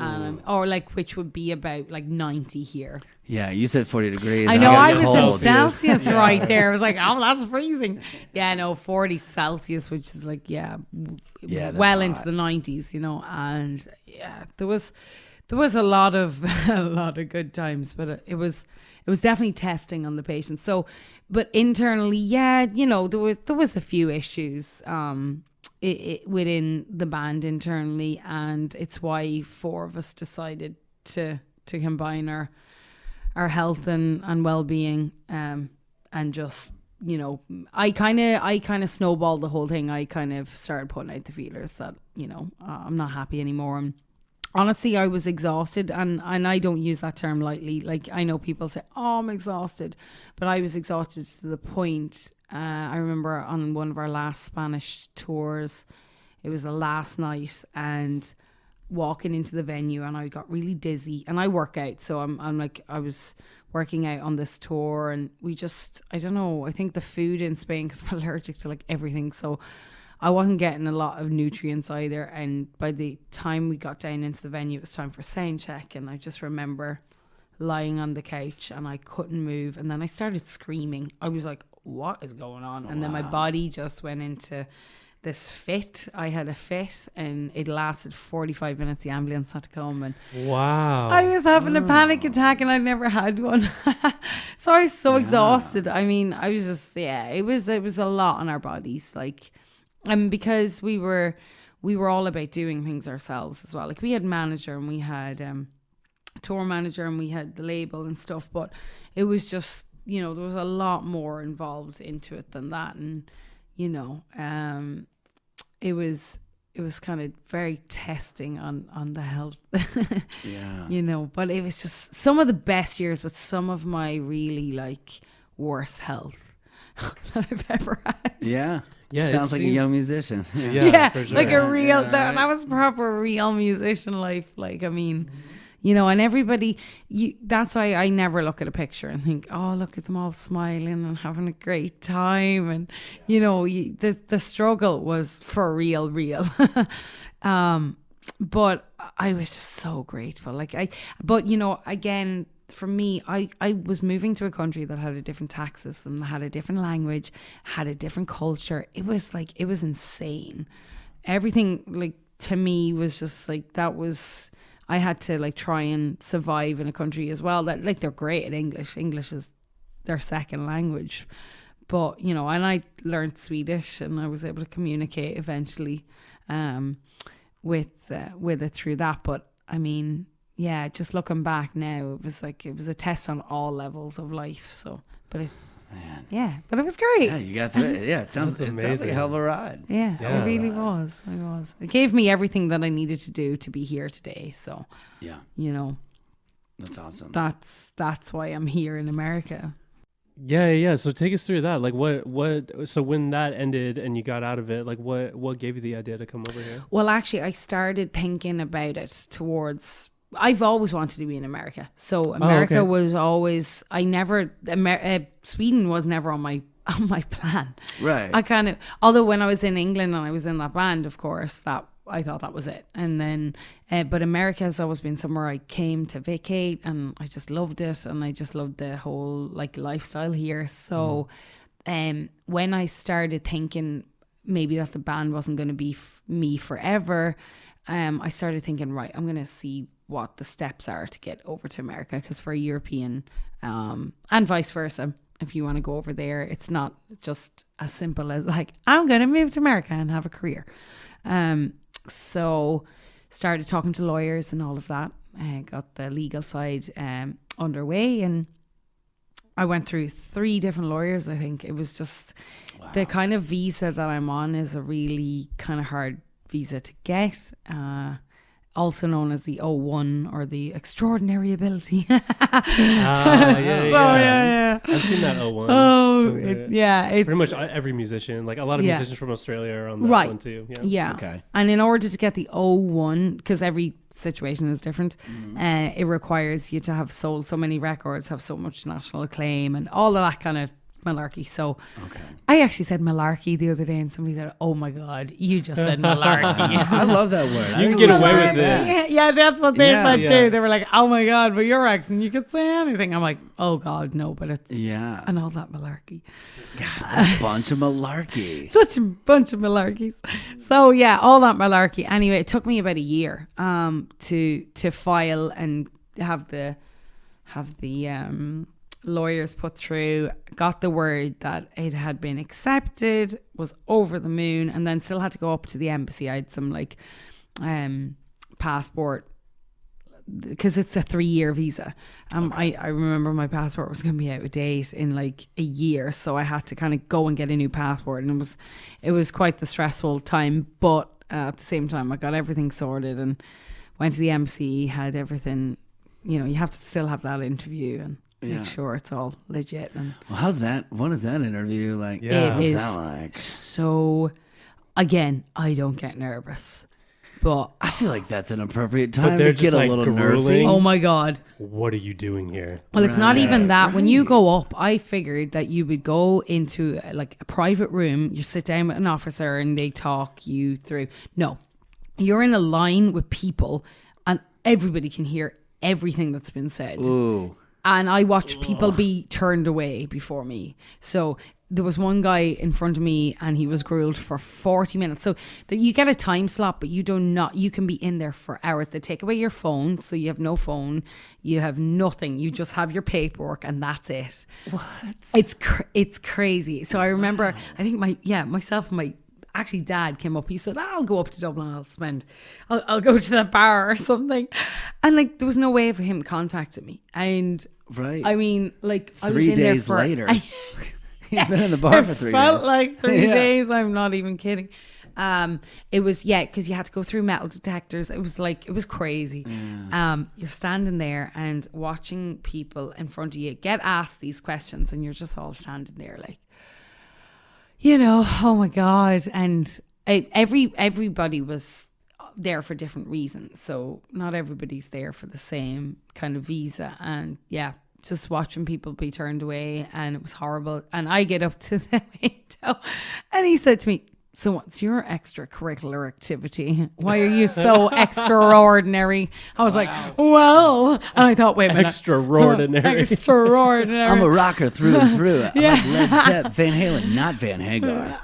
Or like, which would be about like 90 here. Yeah, you said 40 degrees. I know, got I you was cold. in Celsius right there. I was like, oh, that's freezing. Yeah, no, 40 Celsius, which is like, Yeah, that's well into hot. the 90s, you know. And yeah, there was a lot of good times, but it was definitely testing on the patients. So, but internally, yeah, you know, there was a few issues within the band internally, and it's why 4 of us decided to combine our health and well-being, and just, you know, I kind of snowballed the whole thing. I kind of started putting out the feelers that, you know, I'm not happy anymore. And honestly, I was exhausted, and I don't use that term lightly. Like, I know people say, oh, I'm exhausted, but I was exhausted to the point, I remember on one of our last Spanish tours, it was the last night, and walking into the venue, and I got really dizzy, and I work out, so I'm like, I was working out on this tour, and we just, I don't know, I think the food in Spain, because I'm allergic to like everything, so I wasn't getting a lot of nutrients either. And by the time we got down into the venue, it was time for sound check, and I just remember lying on the couch, and I couldn't move, and then I started screaming. I was like, what is going on? And then my body just went into this fit. I had a fit, and it lasted 45 minutes. The ambulance had to come, and Wow. I was having a panic attack, and I'd never had one. So I was so exhausted. I mean, I was just, it was a lot on our bodies, like, because we were all about doing things ourselves as well. Like, we had manager, and we had tour manager, and we had the label and stuff, but it was just, you know, there was a lot more involved into it than that. And, you know, it was kind of very testing on the health. Yeah. You know, but it was just some of the best years, but some of my really like worst health that I've ever had. Yeah. Yeah, Sounds like a young musician. Yeah, for sure. like a real, Yeah, that was proper real musician life. Like, I mean, you know, and everybody, that's why I never look at a picture and think, oh, look at them all smiling and having a great time. And, you know, the struggle was for real. But I was just so grateful. But, you know, again, for me, I was moving to a country that had a different tax system, that had a different language, had a different culture. It was insane. Everything, like, to me was just like, I had to like try and survive in a country as well that, like, they're great at English. English is their second language. But, you know, and I learned Swedish and I was able to communicate eventually with it through that. But I mean, yeah, just looking back now, it was a test on all levels of life. So, but it was great. Yeah, you got through it. Yeah, it sounds like amazing. a hell of a ride. Yeah, it really was. It was. It gave me everything that I needed to do to be here today. So, Yeah, you know, that's awesome. That's why I'm here in America. Yeah. So take us through that. Like, so when that ended and you got out of it, like, what gave you the idea to come over here? Well, actually, I started thinking about it towards. I've always wanted to be in America. So America was always. Sweden was never on my plan. Right. I kind of, although when I was in England and I was in that band, of course, that I thought that was it. And then, but America has always been somewhere I came to vacate, and I just loved it, and I just loved the whole like lifestyle here. So, when I started thinking maybe that the band wasn't going to be me forever, I started thinking, right, I'm going to see what the steps are to get over to America, because for a European, and vice versa, if you want to go over there, it's not just as simple as like, I'm going to move to America and have a career. So started talking to lawyers and all of that. Got the legal side underway, and I went through 3 different lawyers. I think it was just the kind of visa that I'm on is a really kind of hard visa to get. Also known as the O1, or the extraordinary ability. Yeah. I've seen that O1. It's pretty much every musician, like a lot of musicians from Australia are on that one too. Yeah. Okay. And in order to get the O1, because every situation is different, it requires you to have sold so many records, have so much national acclaim, and all of that kind of malarkey. So I actually said malarkey the other day, and somebody said, oh my God, you just said malarkey. I love that word. You can get away with it. Yeah, that's what they said too. They were like, oh my God, but your accent, you could say anything. I'm like, oh God, no, but it's and all that malarkey. A bunch of malarkey. Such a bunch of malarkeys. So yeah, all that malarkey. Anyway, it took me about a year to file and have the lawyers put through, got the word that it had been accepted, was over the moon, and then still had to go up to the embassy. I had some like passport, because it's a 3-year visa. I remember my passport was going to be out of date in like a year, so I had to kind of go and get a new passport, and it was quite the stressful time, but at the same time I got everything sorted and went to the embassy, had everything. You know, you have to still have that interview and make sure it's all legit. And well, how's that? What is that interview like? Yeah. What's that like? So, again, I don't get nervous, but I feel like that's an appropriate time they're to get just, a like, little grueling. nervy. oh my God. What are you doing here? Well, it's not even that. When you go up, I figured that you would go into like a private room, you sit down with an officer and they talk you through. No, you're in a line with people and everybody can hear everything that's been said. Ooh. And I watched people be turned away before me. So there was one guy in front of me and he was grilled for 40 minutes. So that you get a time slot, but you can be in there for hours. They take away your phone. So you have no phone. You have nothing. You just have your paperwork and that's it. What? It's crazy. So I remember, I think myself and my actually dad came up. He said, I'll go up to Dublin. I'll go to that bar or something. And like, there was no way of him contacting me. And right. I mean, like, I 3 was in there days for later. He's been in the bar for 3 days. It felt like 3 days. I'm not even kidding. It was, because you had to go through metal detectors. It was crazy. You're standing there and watching people in front of you get asked these questions, and you're just all standing there like, oh my God. And everybody was there for different reasons. So not everybody's there for the same kind of visa. And just watching people be turned away, and it was horrible. And I get up to the window and he said to me, so what's your extracurricular activity? Why are you so extraordinary? I was like, well, and I thought, wait a minute. Extraordinary. Extraordinary. I'm a rocker through and through. I like Led Zepp, Van Halen, not Van Hagar.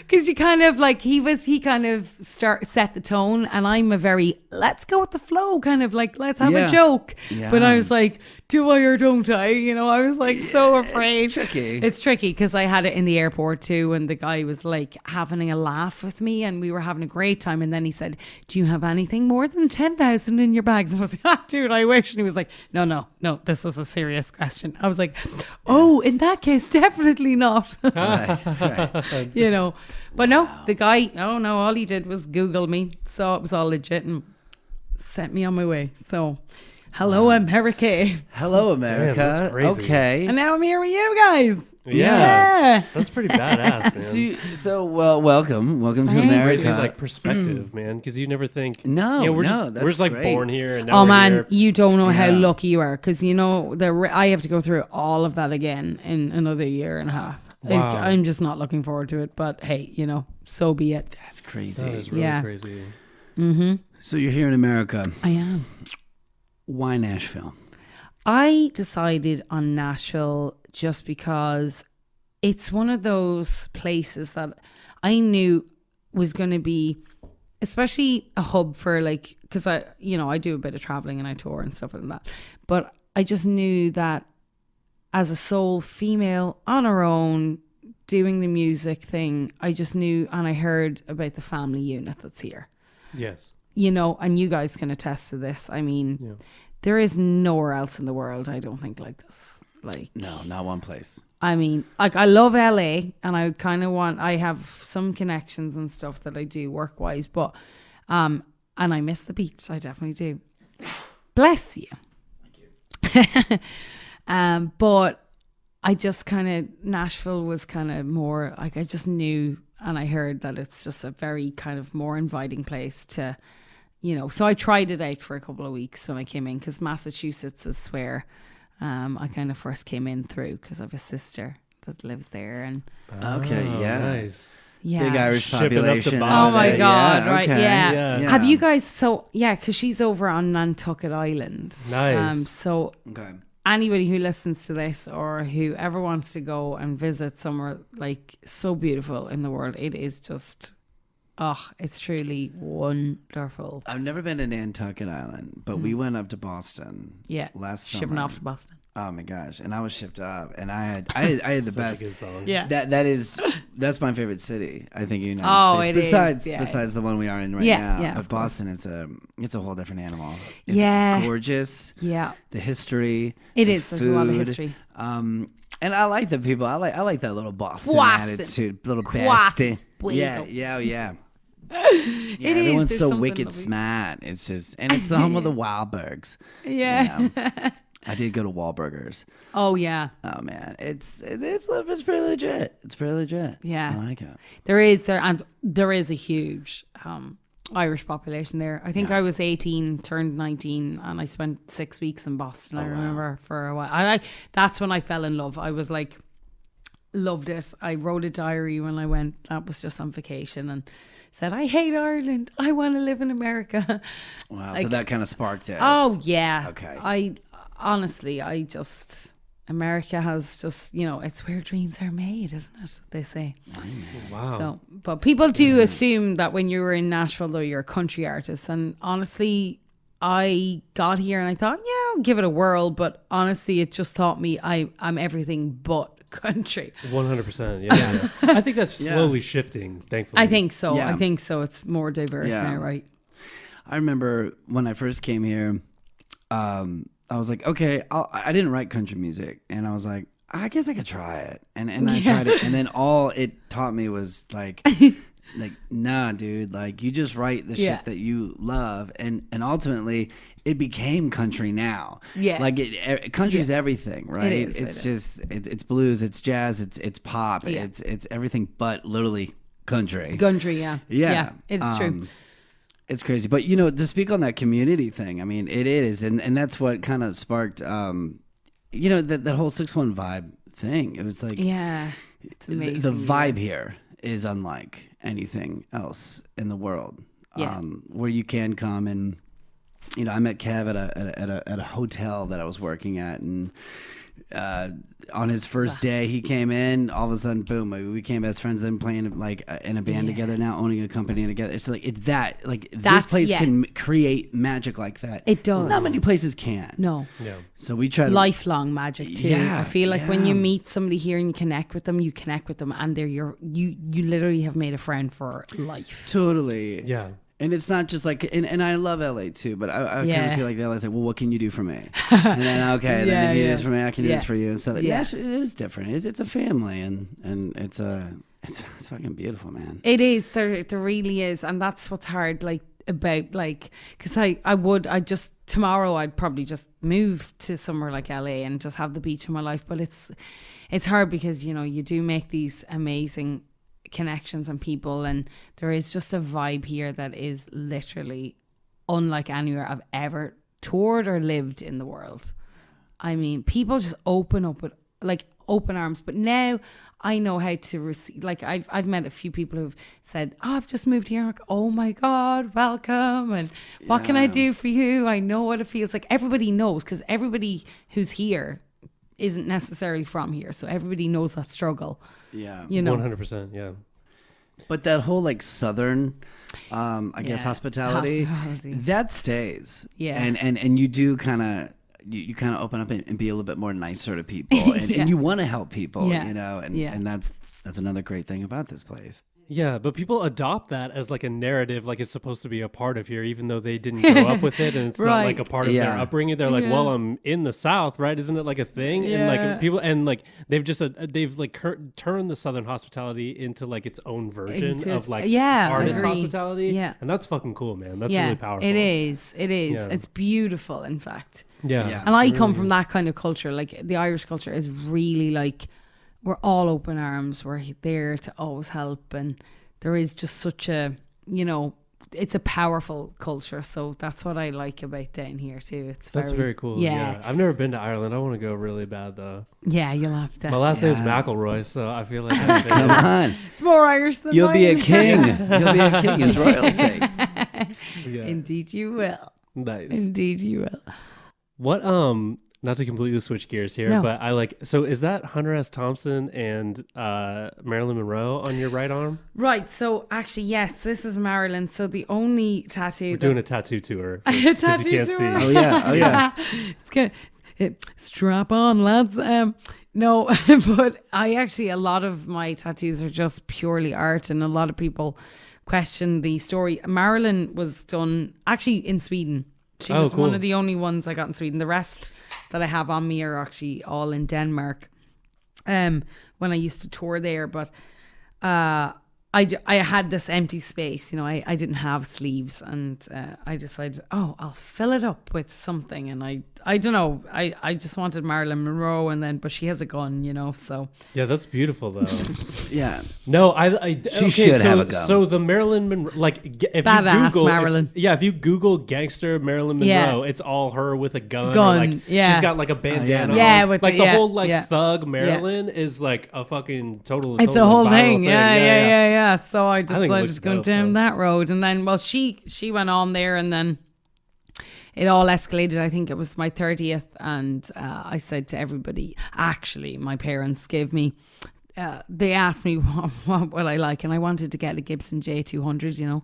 Because you kind of like, he kind of set the tone, and I'm a very let's go with the flow kind of like, let's have a joke. But I was like, do I or don't I? I was like so afraid. It's tricky because I had it in the airport too, and the guy was like having a laugh with me, and we were having a great time. And then he said, do you have anything more than 10,000 in your bags? And I was like, dude, I wish. And he was like, no, this is a serious question. I was like, oh, in that case, definitely not. Right. But no, the guy, all he did was Google me, so it was all legit and sent me on my way. So hello, America. Hello, America. Damn, that's crazy. Okay. And now I'm here with you guys. Yeah. That's pretty badass, man. So welcome to Thanks. America. Crazy, like perspective, man, because you never think. No, we're that's just like great. born here, and now Oh we're man, here. you don't know how Yeah. lucky you are, because I have to go through all of that again in another year and a half. Wow. I'm just not looking forward to it, but hey, so be it. That's crazy. That is really crazy. So you're here in America. I am. Why Nashville? I decided on Nashville just because it's one of those places that I knew was going to be, especially a hub for like, because I do a bit of traveling and I tour and stuff like that. But I just knew that as a sole female on her own doing the music thing, I just knew, and I heard about the family unit that's here. Yes. And you guys can attest to this. I mean, there is nowhere else in the world, I don't think, like this. Like, No, not one place. I mean, like, I love LA, and I have some connections and stuff that I do work wise, but, and I miss the beach. I definitely do. Bless you. Thank you. But I just Nashville was kind of more like, I just knew, and I heard that it's just a very kind of more inviting place to, so I tried it out for a couple of weeks when I came in, because Massachusetts is where I kind of first came in through, because I have a sister that lives there. And Okay, yeah. Nice. Big Irish Shipping up to population. Boston. Oh my Yeah, God, right, okay, yeah. yeah. Have you guys, because she's over on Nantucket Island. Nice. So Okay. anybody who listens to this, or whoever wants to go and visit somewhere like so beautiful in the world, it is just, it's truly wonderful. I've never been to Nantucket Island, but we went up to Boston. Yeah, Last shipping summer. off to Boston. Oh my gosh! And I was shipped up, and I had the Such best. a good song. Yeah. That's my favorite city. I think in the United Oh, States. it is, Besides yeah. besides the one we are in right Yeah, now. yeah, But of course. Boston, it's a whole different animal. It's Yeah. gorgeous. Yeah, The history. it the is. There's a lot of food. history. And I like the people. I like that little Boston Boston. attitude, little Boston. Boston. Yeah. Yeah, It is. everyone's There's so something wicked lovely. smart. It's just, and it's the home of the Wahlbergs. Yeah. You know? I did go to Wahlburgers. Oh yeah. Oh man, it's pretty legit. It's pretty legit. Yeah. I like it. There is a huge Irish population there. I think I was 18, turned 19, and I spent 6 weeks in Boston. I remember for a while. That's when I fell in love. I was like, loved it. I wrote a diary when I went. That was just on vacation, and said, I hate Ireland. I want to live in America. Wow. So that kind of sparked it. Oh yeah. Okay. America has just, it's where dreams are made, isn't it? They say. Wow. So, but people do assume that when you were in Nashville, though, you're a country artist. And honestly, I got here and I thought, I'll give it a whirl. But honestly, it just taught me I'm everything but country. 100%. Yeah. I think that's slowly shifting, thankfully. I think so. Yeah. I think so. It's more diverse Yeah. now, right? I remember when I first came here, I was like, okay, I didn't write country music, and I was like, I guess I could try it. And I tried it. And then all it taught me was like, nah, dude, like you just write the shit that you love. And ultimately it became country now. Yeah. Like country's everything, right? It It's it's blues, it's jazz, it's pop, it's everything but literally country. Country, yeah, it's true. It's crazy. But, you know, to speak on that community thing, I mean, it is. And that's what kind of sparked, you know, that whole 6-1 vibe thing. It was like, it's amazing. The vibe here is unlike anything else in the world. Yeah. Where you can come and, you know, I met Kev at a hotel that I was working at, and on his first day he came in, all of a sudden boom, we became best friends, then playing like in a band together, now owning a company together. It's like it's that like this place can create magic like that. It does. Not many places can. No. So we try lifelong magic too. I feel like when you meet somebody here and you connect with them, and they're you literally have made a friend for life. Totally. Yeah. And it's not just like, and I love LA too, but I kind of feel like LA's like, well, what can you do for me? And then, okay, then if you do this for me, I can do this for you. And so, yeah, it is different. It's a family, and it's fucking beautiful, man. It is. There really is. And that's what's hard, like, about, like, because tomorrow I'd probably just move to somewhere like LA and just have the beach in my life. But it's hard because, you know, you do make these amazing connections and people, and there is just a vibe here that is literally unlike anywhere I've ever toured or lived in the world. I mean, people just open up with like open arms. But now I know how to receive. Like I've met a few people who've said, "Oh, I've just moved here." I'm like, "Oh my God, welcome!" And what can I do for you? I know what it feels like. Everybody knows, because everybody who's here isn't necessarily from here, so everybody knows that struggle. Yeah, you know, 100%. Yeah. But that whole like Southern, I guess hospitality that stays. Yeah, and you do kind of. You kind of open up and be a little bit more nicer to people, and you want to help people, you know, and that's another great thing about this place. Yeah, but people adopt that as like a narrative, like it's supposed to be a part of here, even though they didn't grow up with it, and it's not like a part of their upbringing. They're like, well, I'm in the South, right? Isn't it like a thing? And like people, and like they've like turned the Southern hospitality into like its own version of like artist hospitality. Yeah, and that's fucking cool, man. That's really powerful. It is. Yeah. It's beautiful, in fact. Yeah. And I come from that kind of culture. Like the Irish culture is really like, we're all open arms. We're there to always help. And there is just such a, you know, it's a powerful culture. So that's what I like about down here too. That's very cool. Yeah. I've never been to Ireland. I want to go really bad though. Yeah, you'll have to. My last name's McElroy, so I feel like come on. It's more Irish than You'll mine. be a king. You'll be a king as royalty. Indeed you will. Nice. Indeed you will. What not to completely switch gears here, but I like, so is that Hunter S. Thompson and Marilyn Monroe on your right arm? Right. So actually, yes, this is Marilyn. So the only tattoo we're doing a tattoo tour. A tattoo you can't tour. See. Oh yeah. It's good. Strap on, lads. No, but I actually, a lot of my tattoos are just purely art, and a lot of people question the story. Marilyn was done actually in Sweden. She was one of the only ones I got in Sweden. The rest that I have on me are actually all in Denmark. When I used to tour there, but I had this empty space, you know, I didn't have sleeves, and I decided, I'll fill it up with something. And I don't know, I just wanted Marilyn Monroe, but she has a gun, you know, so. Yeah, that's beautiful though. Yeah. No, she should have a gun. So the Marilyn Monroe, like if badass you Google, Marilyn. If you Google gangster Marilyn Monroe, it's all her with a gun. Or like, she's got like a bandana. Yeah, on. with like the whole like thug Marilyn is like a fucking total. It's a whole thing. Yeah. So I just go down that road, and then she went on there, and then it all escalated. I think it was my 30th, and I said to everybody, actually my parents gave me they asked me what I like, and I wanted to get a Gibson J200, you know,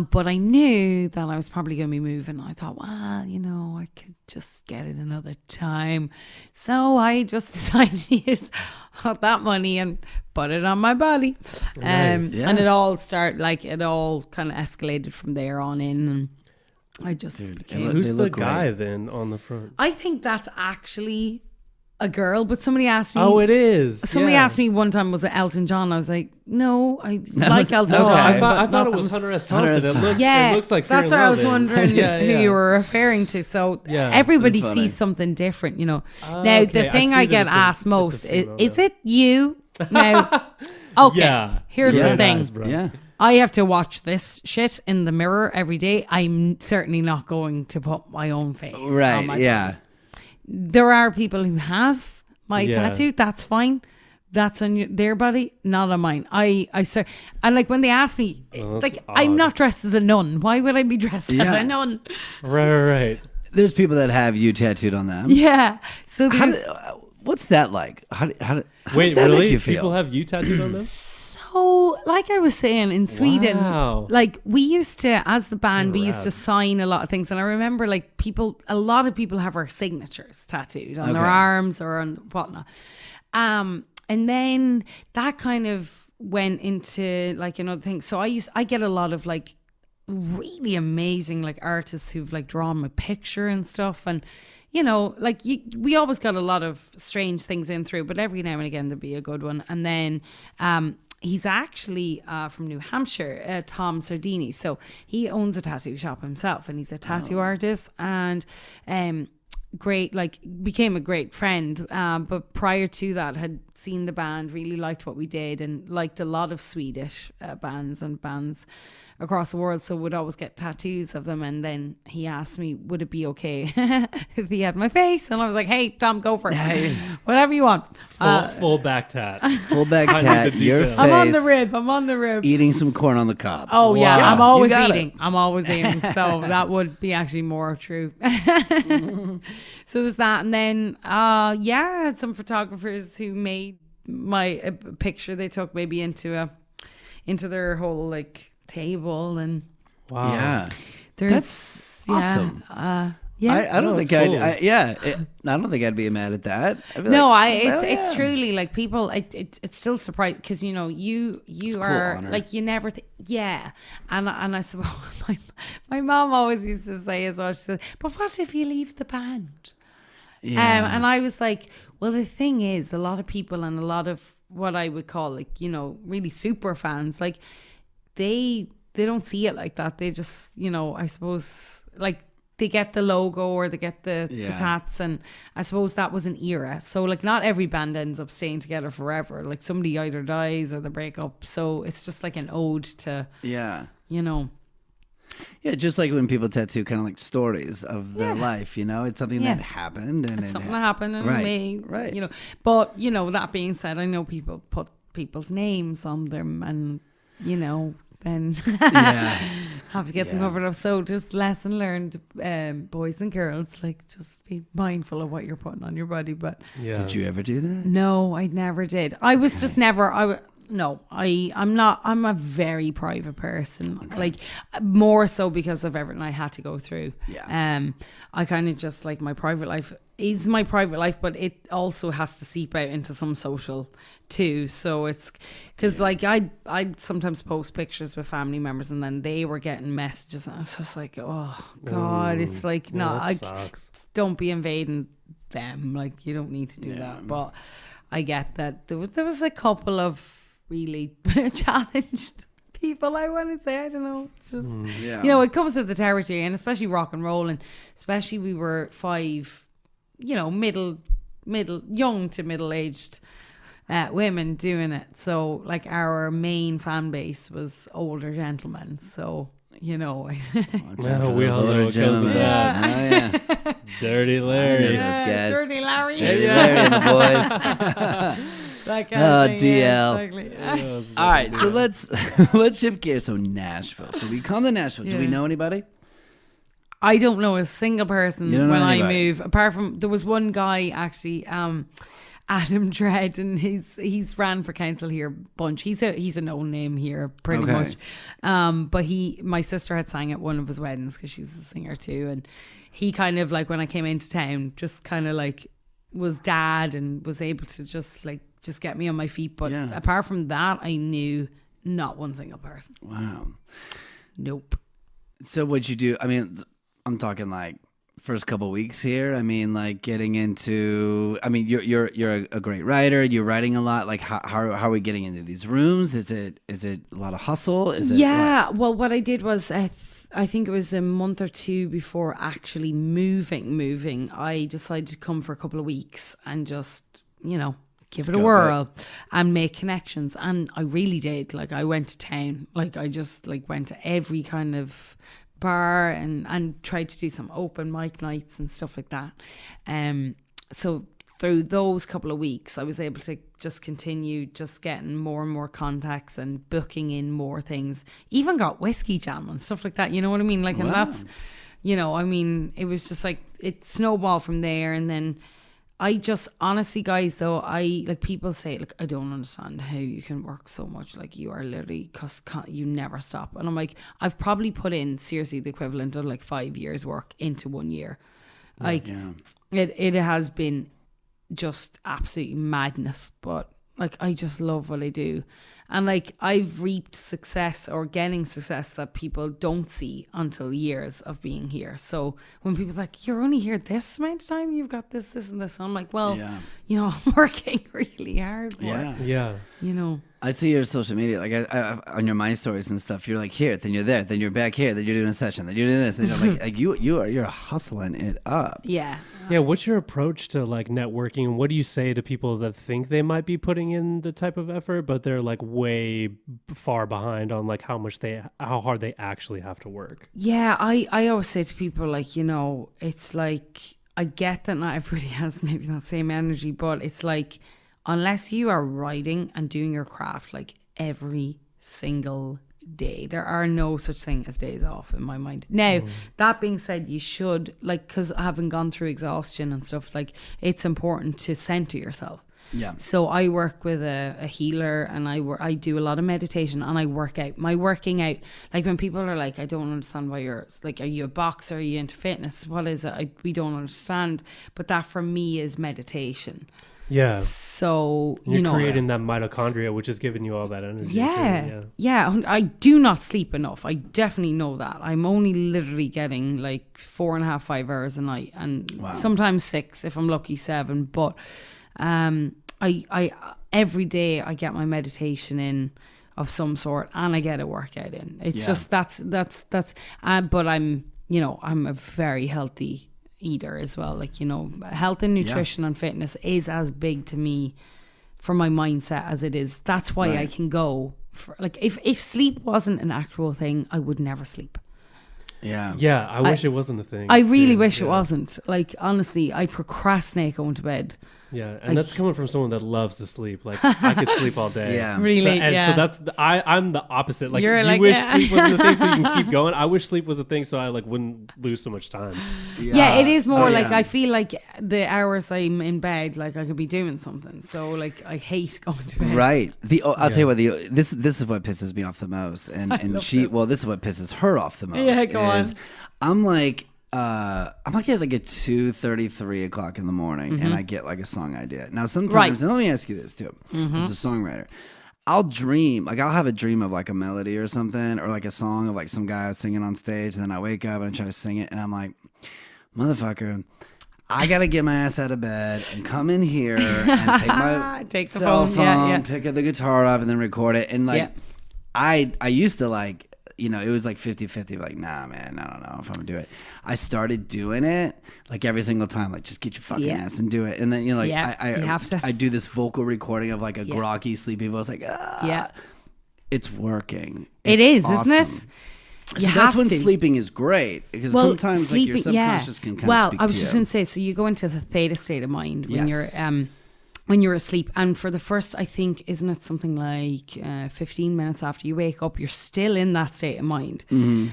but I knew that I was probably going to be moving. I thought, well, you know, I could just get it another time, so I just decided to use that money and put it on my body. Nice. And it all it all kind of escalated from there on in, and I just became. Who's the guy then on the front? I think that's actually a girl, but somebody asked me. Oh, it is. Somebody asked me one time, was it Elton John? I was like, no, I like Elton okay. John. I but thought not it that was much. Hunter S. Hunter S. Thompson. Thompson. It looks like Fear that's and what I was Loathing. wondering Yeah, who yeah. you were referring to. So Yeah, everybody that's funny. sees something different, you know. Oh, Now, okay. the I thing see I that get it's asked a most female, is yeah. it you? Now, okay, Yeah. here's Yeah. the thing. Nice, bro. Yeah. I have to watch this shit in the mirror every day. I'm certainly not going to put my own face on Right. my Yeah. body. There are people who have my Yeah. tattoo. That's fine. That's on their body, not on mine. I say, and like when they ask me, Oh, like that's I'm odd. not dressed as a nun. Why would I be dressed as Yeah. a nun? Right. There's people that have you tattooed on them. Yeah. So How there's what's that like? How does Wait, that really? make you feel? People have you tattooed on them? so like I was saying in Sweden, Wow. like we used to, as the band, we used rad. to sign a lot of things, and I remember like a lot of people have our signatures tattooed on their Okay. arms or on whatnot. And then that kind of went into like another thing. So I get a lot of like really amazing like artists who've like drawn my picture and stuff, and you know, like we always got a lot of strange things in through, but every now and again there'd be a good one. And then he's actually from New Hampshire, Tom Sardini, so he owns a tattoo shop himself, and he's a tattoo artist, and great, like became a great friend, but prior to that had seen the band, really liked what we did, and liked a lot of Swedish bands across the world, so would always get tattoos of them. And then he asked me, would it be okay if he had my face? And I was like, hey Tom, go for it. Whatever you want. Full back tat. Full back I need tat, the your details. face. I'm on the rib. Eating some corn on the cob. Oh yeah, Wow. I'm always You got it. eating. I'm always eating. So that would be actually more true. So there's that, and then I had some photographers who made my picture they took maybe into their whole like table, and Wow. Yeah. there's That's awesome. Yeah. I don't No, think it's I'd. cool. I don't think I'd be mad at that. I'd be No, like, it's yeah. truly like people. It's still surprising because you know you cool are honor. like you never and I suppose my mom always used to say as well. She said, "But what if you leave the band?" Yeah. And I was like, well, the thing is, a lot of people and a lot of what I would call like, you know, really super fans, like they don't see it like that. They just, you know, I suppose like they get the logo or they get the tats, and I suppose that was an era. So like not every band ends up staying together forever. Like somebody either dies or they break up. So it's just like an ode to, Yeah. you know. Yeah, just like when people tattoo kind of like stories of their life, you know, it's something that happened and It's something that happened and Right, me, right. you know. But, you know, that being said, I know people put people's names on them and, you know, then Yeah. have to get them covered up. So just lesson learned, boys and girls, like just be mindful of what you're putting on your body. But Yeah. Did you ever do that? no, I never did. I was just never, I'm a very private person. Like more so because of everything I had to go through. Yeah. I kind of just like my private life is my private life, but it also has to seep out into some social too. So it's because like I'd sometimes post pictures with family members and then they were getting messages and I was just like, oh God, it's like, no, Well, that I sucks. don't be invading them. Like you don't need to do that. But I get that there was a couple of really challenged people, I want to say. I don't know. It's just, you know, it comes with the territory, and especially rock and roll, and especially we were 5, you know, young to middle-aged women doing it. So, like, our main fan base was older gentlemen. So, you know. Well, we all know what goes with that. Oh, yeah. Dirty I know Larry. those guys. Dirty Larry. Dirty Larry and the boys. That kind of thing, yeah, DL. exactly. All right, so let's shift gears. So Nashville. So we come to Nashville. Do we Yeah. know anybody? I don't know a single person You don't know when I anybody? move, apart from there was one guy actually, Adam Dredd, and he's ran for council here a bunch. He's a known name here pretty Okay. much. But my sister had sang at one of his weddings because she's a singer too, and he kind of like when I came into town, just kind of like was dad and was able to just get me on my feet. But Yeah. apart from that, I knew not one single person. Wow. Nope. So what'd you do? I mean, I'm talking like first couple weeks here? I mean, like getting into. I mean, you're a great writer. You're writing a lot. Like, how are we getting into these rooms? Is it a lot of hustle? Is it? Yeah. Well, what I did was I think it was a month or two before actually moving. I decided to come for a couple of weeks and just give it a whirl and make connections. And I really did. Like, I went to town. Like, I just went to every kind of bar and tried to do some open mic nights and stuff like that. So through those couple of weeks, I was able to just continue just getting more and more contacts and booking in more things. Even got whiskey jam and stuff like that. You know what I mean? Like, and that's, I mean, it was just like, it snowballed from there. And then I just, honestly, guys, though, people say, like, I don't understand how you can work so much. Like, you are literally, you never stop. And I'm like, I've probably put in, seriously, the equivalent of like 5 years work into 1 year. Like, it has been just absolutely madness. But, like, I just love what I do. And, like, I've reaped success or getting success that people don't see until years of being here. So when people are like, you're only here this amount of time, you've got this, and this. I'm like, well, I'm working really hard for it. Yeah. I see your social media, like I on your My Stories and stuff. You're like here, then you're there, then you're back here, then you're doing a session, then you're doing this, and you're like you're hustling it up. Yeah. Yeah, what's your approach to like networking? What do you say to people that think they might be putting in the type of effort, but they're like way far behind on like how hard they actually have to work? Yeah, I always say to people, like, it's like, I get that not everybody has maybe that same energy, but it's like, unless you are writing and doing your craft like every single day, there are no such thing as days off in my mind. Now, that being said, you should, like, because having gone through exhaustion and stuff, like, it's important to center yourself. Yeah. So I work with a healer, and I do a lot of meditation, and I work out. My working out, like, when people are like, I don't understand why you're like, are you a boxer? Are you into fitness? What is it? We don't understand. But that for me is meditation. Yeah. So, you're creating that mitochondria, which is giving you all that energy. Yeah. I do not sleep enough. I definitely know that. I'm only literally getting like 4.5, 5 hours a night, and sometimes 6 if I'm lucky, 7. But I every day I get my meditation in of some sort, and I get a workout in. It's just that's but I'm a very healthy eater as well. Like, health and nutrition and fitness is as big to me for my mindset as it is. That's why I can go for, like, if sleep wasn't an actual thing, I would never sleep. Yeah, I wish it wasn't a thing. I really wish it wasn't. Like, honestly, I procrastinate going to bed. Yeah, and that's coming from someone that loves to sleep. Like, I could sleep all day. Yeah, really. So that's I'm the opposite. Like, You're you like, wish sleep wasn't a thing, so you can keep going. I wish sleep was a thing, so I like wouldn't lose so much time. Yeah, it is more like I feel like the hours I'm in bed, like I could be doing something. So like I hate going to bed. Right. I'll tell you what. This is what pisses me off the most, and this is what pisses her off the most. Yeah, go on. I'm like at like at 2:30, 3 o'clock in the morning, and I get like a song idea. Now sometimes, and let me ask you this too, as a songwriter, I'll dream, like I'll have a dream of like a melody or something, or like a song of like some guy singing on stage, and then I wake up and I try to sing it, and I'm like, motherfucker, I gotta get my ass out of bed and come in here and take my cell phone, pick up the guitar up, and then record it. And like, I used to like, it was like 50-50, like, nah, man, I don't know if I'm gonna do it. I started doing it like every single time, like, just get your fucking ass and do it. And then, like, I do this vocal recording of like a groggy, sleepy voice, like, it's working. It is, awesome. Isn't it? So that's when sleeping is great, because sometimes sleeping, like your subconscious can kind of speak to you. I was just going to say, so you go into the theta state of mind when you're asleep, and for the first, I think, isn't it something like 15 minutes after you wake up, you're still in that state of mind,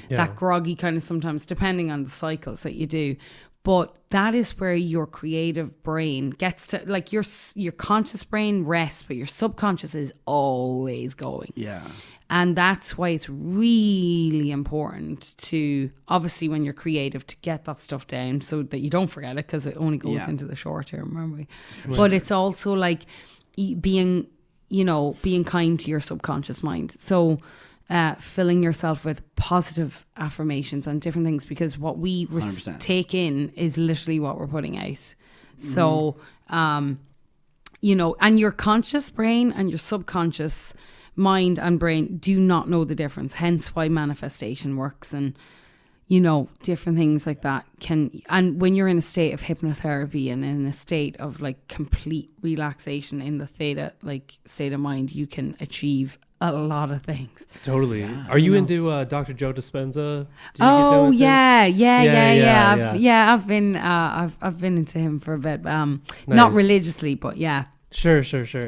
that groggy kind of, sometimes depending on the cycles that you do. But that is where your creative brain gets to, like, your conscious brain rests, but your subconscious is always going. Yeah. And that's why it's really important to, obviously when you're creative, to get that stuff down so that you don't forget it, because it only goes into the short term memory. Right. But it's also like being kind to your subconscious mind. So filling yourself with positive affirmations and different things, because what we take in is literally what we're putting out. So, you know, and your conscious brain and your subconscious mind and brain do not know the difference. Hence why manifestation works, and, you know, different things like that and when you're in a state of hypnotherapy and in a state of like complete relaxation in the theta, like state of mind, you can achieve a lot of things. Totally. Yeah. Are you into Dr. Joe Dispenza? Oh yeah. I've been into him for a bit. Not religiously, but yeah. Sure.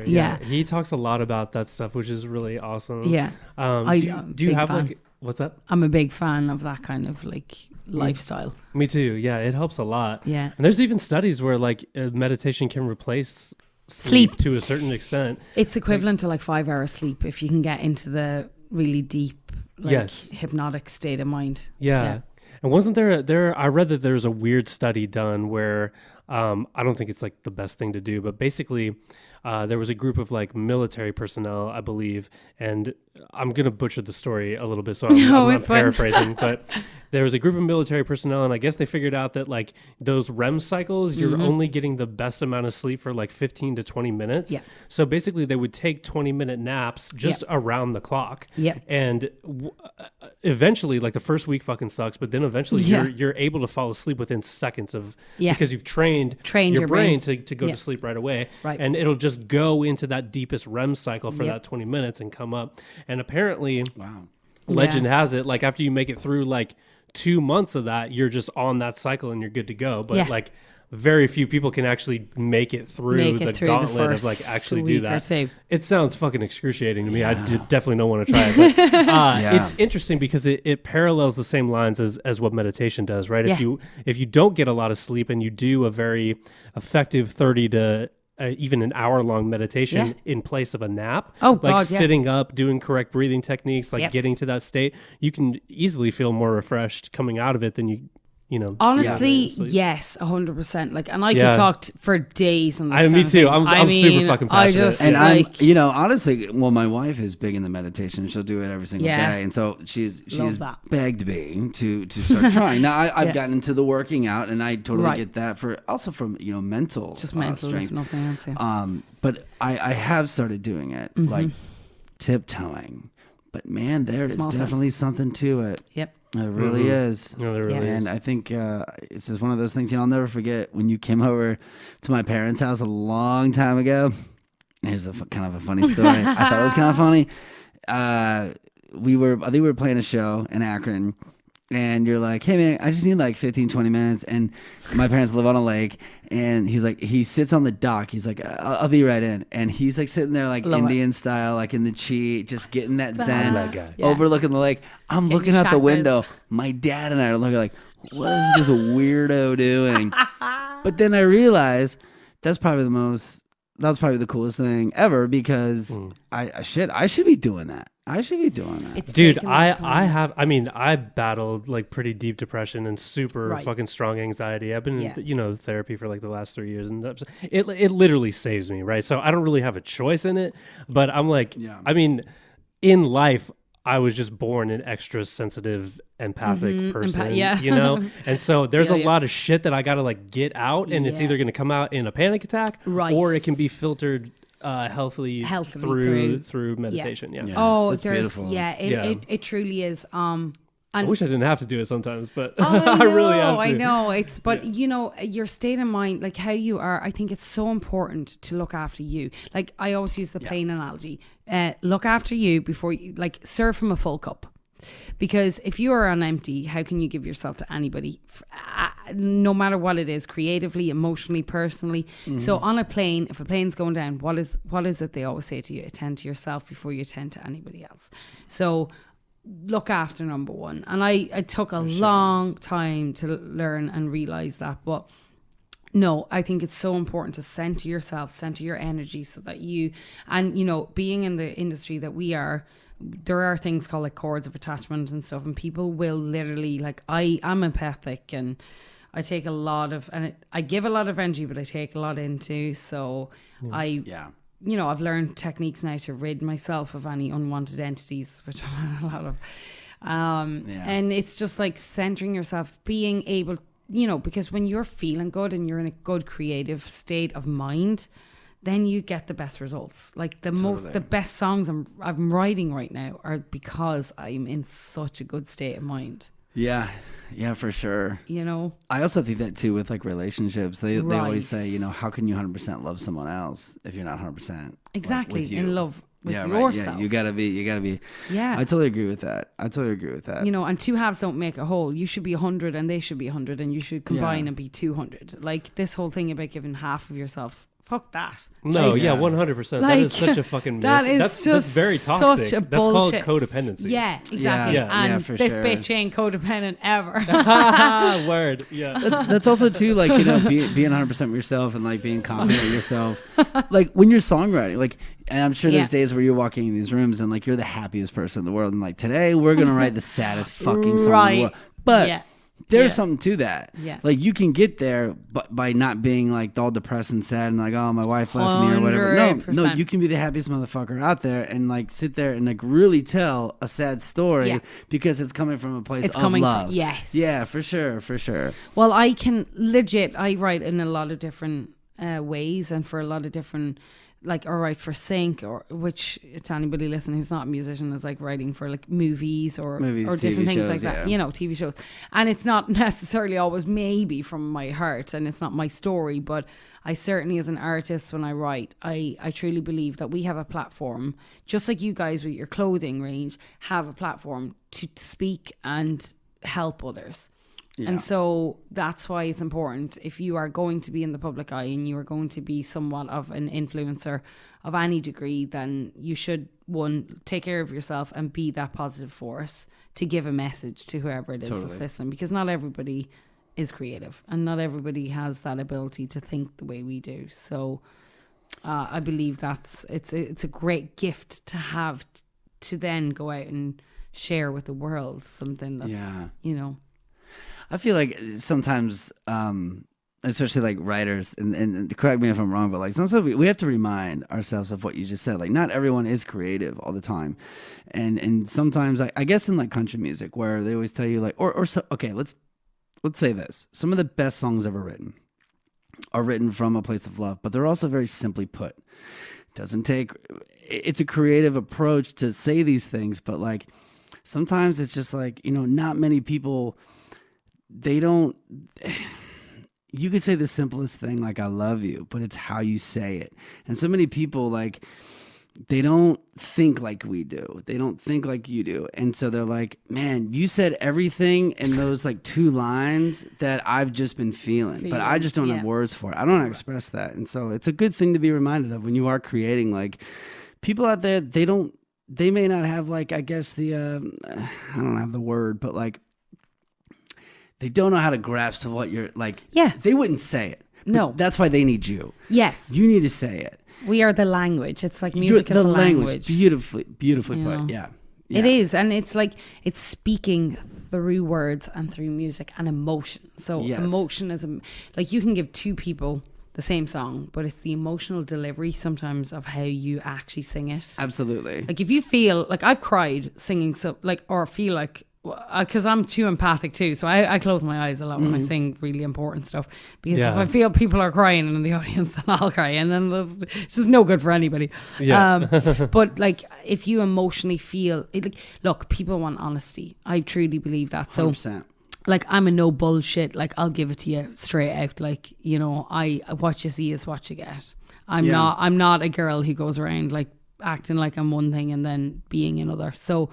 Yeah. He talks a lot about that stuff, which is really awesome. Yeah. Do you have fan. like, what's that? I'm a big fan of that kind of like lifestyle. Me too. Yeah, it helps a lot. Yeah. And there's even studies where like meditation can replace sleep to a certain extent. It's equivalent to like 5 hours sleep if you can get into the really deep, like hypnotic state of mind. Yeah. And wasn't there I read that there's a weird study done where I don't think it's like the best thing to do, but basically there was a group of like military personnel, I believe, and I'm going to butcher the story a little bit, so I'm not paraphrasing, but there was a group of military personnel, and I guess they figured out that like those REM cycles, you're only getting the best amount of sleep for like 15 to 20 minutes. Yeah. So basically they would take 20-minute naps just around the clock. Yeah. And eventually, like the first week fucking sucks, but then eventually you're able to fall asleep within seconds of, because you've trained your brain to go to sleep right away. Right. And it'll just go into that deepest REM cycle for that 20 minutes and come up. And apparently, legend has it, like after you make it through like 2 months of that, you're just on that cycle and you're good to go. But like very few people can actually make it through the gauntlet of like actually do that. It sounds fucking excruciating to me. I definitely don't want to try it. But it's interesting because it parallels the same lines as what meditation does, right? If you don't get a lot of sleep and you do a very effective 30 to even an hour-long meditation in place of a nap, sitting up, doing correct breathing techniques, like getting to that state, you can easily feel more refreshed coming out of it than you know. Honestly, yes, 100%. Like, and I could talk for days on this. Me too. I'm super fucking passionate. I'm, you know, honestly, well, my wife is big in the meditation. She'll do it every single day, and so she's begged me to start trying. Now I've gotten into the working out, and I totally get that also from mental strength. Nothing else, but I have started doing it, like tiptoeing. But man, there is definitely something to it. Yep. It really is. No, there really is. And I think it's just one of those things, I'll never forget when you came over to my parents' house a long time ago. Here's kind of a funny story. I thought it was kind of funny. I think we were playing a show in Akron, and you're like, hey man, I just need like 15, 20 minutes. And my parents live on a lake, and he sits on the dock. He's like, I'll be right in. And he's like sitting there like Indian style, like in the chi, just getting that zen, overlooking the lake. I'm looking out the window. My dad and I are looking like, what is this weirdo doing? But then I realized that was probably the coolest thing ever, because I should be doing that. I should be doing that. Dude, I battled like pretty deep depression and super fucking strong anxiety. I've been in therapy for like the last 3 years, and it literally saves me, right? So I don't really have a choice in it, but I'm like, I mean, in life, I was just born an extra sensitive, empathic person, you know? And so there's a lot of shit that I got to like get out, and it's either going to come out in a panic attack, or it can be filtered healthily through meditation. Oh, there's beautiful. It truly is. I wish I didn't have to do it sometimes, but I really have to. I know it's, but your state of mind, like how you are, I think it's so important to look after you. Like I always use the plane analogy. Look after you before you serve from a full cup. Because if you are on empty, how can you give yourself to anybody, no matter what it is, creatively, emotionally, personally? So on a plane, if a plane's going down, what is it they always say to you? Attend to yourself before you attend to anybody else. So look after number one. And I took a long time to learn and realize that, but no, I think it's so important to center yourself, center your energy, so that you, and being in the industry that we are, there are things called like cords of attachment and stuff, and people will literally I'm empathic, and I take a lot of, and I give a lot of energy, but I take a lot into, so you know, I've learned techniques now to rid myself of any unwanted entities, which I've had a lot of. And it's just like centering yourself, being able, you know, because when you're feeling good and you're in a good creative state of mind, then you get the best results. Like the best songs I'm writing right now are because I'm in such a good state of mind. Yeah, for sure. You know, I also think that too with like relationships. They always say, you know, how can you 100% love someone else if you're not 100% exactly with you? In love with Right. yourself? Yeah, you gotta be. Yeah, I totally agree with that. You know, and two halves don't make a whole. You should be 100 and they should be 100, and you should combine Yeah. and be 200. Like this whole thing about giving half of yourself. Fuck that. No, Like, 100%. Like, that is such a fucking myth. that is that's just very toxic. such a That's called bullshit. codependency. Yeah, exactly. Yeah, And for this sure. bitch ain't codependent ever. Word. Yeah. That's also too, like, you know, being 100% with yourself and like being confident with yourself. Like when you're songwriting, like, and I'm sure there's days where you're walking in these rooms and like you're the happiest person in the world, and like today we're gonna write the saddest fucking song in the world. But there's something to that. Yeah. Like you can get there, but by not being like all depressed and sad and like, oh, my wife left me or whatever. No, 100%. you can be the happiest motherfucker out there and like sit there and like really tell a sad story because it's coming from a place of love. Yes. Yeah, for sure. Well, I can I write in a lot of different ways and for a lot of different, like, or write for sync, or which to anybody listening who's not a musician is like writing for like movies or different TV things shows, like that, you know, TV shows. And it's not necessarily always maybe from my heart and it's not my story, but I certainly as an artist when I write, I truly believe that we have a platform, just like you guys with your clothing range have a platform to speak and help others. Yeah. And so that's why it's important, if you are going to be in the public eye and you are going to be somewhat of an influencer of any degree, then you should, one, take care of yourself and be that positive force to give a message to whoever it is that's listening, because not everybody is creative and not everybody has that ability to think the way we do. So I believe it's a great gift to have to then go out and share with the world something that's, you know. I feel like sometimes, especially like writers, and correct me if I'm wrong, but like sometimes we have to remind ourselves of what you just said. Like not everyone is creative all the time, and sometimes I guess in like country music where they always tell you like okay, let's say this: some of the best songs ever written are written from a place of love, but they're also very simply put. It's a creative approach to say these things, but like sometimes it's just like, you know, not many people. You could say the simplest thing like I love you, but it's how you say it. And so many people, like, they don't think like we do. They don't think like you do. And so they're like, man, you said everything in those like 2 lines that I've just been feeling, but I just don't have words for it. I don't know how to express that. And so it's a good thing to be reminded of when you are creating. Like people out there, they may not have like, I guess I don't have the word, but like, they don't know how to grasp to what you're like. Yeah. They wouldn't say it. No. That's why they need you. Yes. You need to say it. We are the language. It's like music is the language. Beautifully you put. Know? Yeah. It is. And it's like, it's speaking through words and through music and emotion. So emotion is, like you can give 2 people the same song, but it's the emotional delivery sometimes of how you actually sing it. Absolutely. Like if you feel, like I've cried singing, so like, or feel like, because I'm too empathic too, so I close my eyes a lot when I sing really important stuff, because if I feel people are crying in the audience, then I'll cry, and then it's just no good for anybody. But like if you emotionally feel it, like, look, people want honesty. I truly believe that. So 100%. Like I'm a no bullshit, like I'll give it to you straight out, like, you know, what you see is what you get. I'm not a girl who goes around like acting like I'm one thing and then being another. So,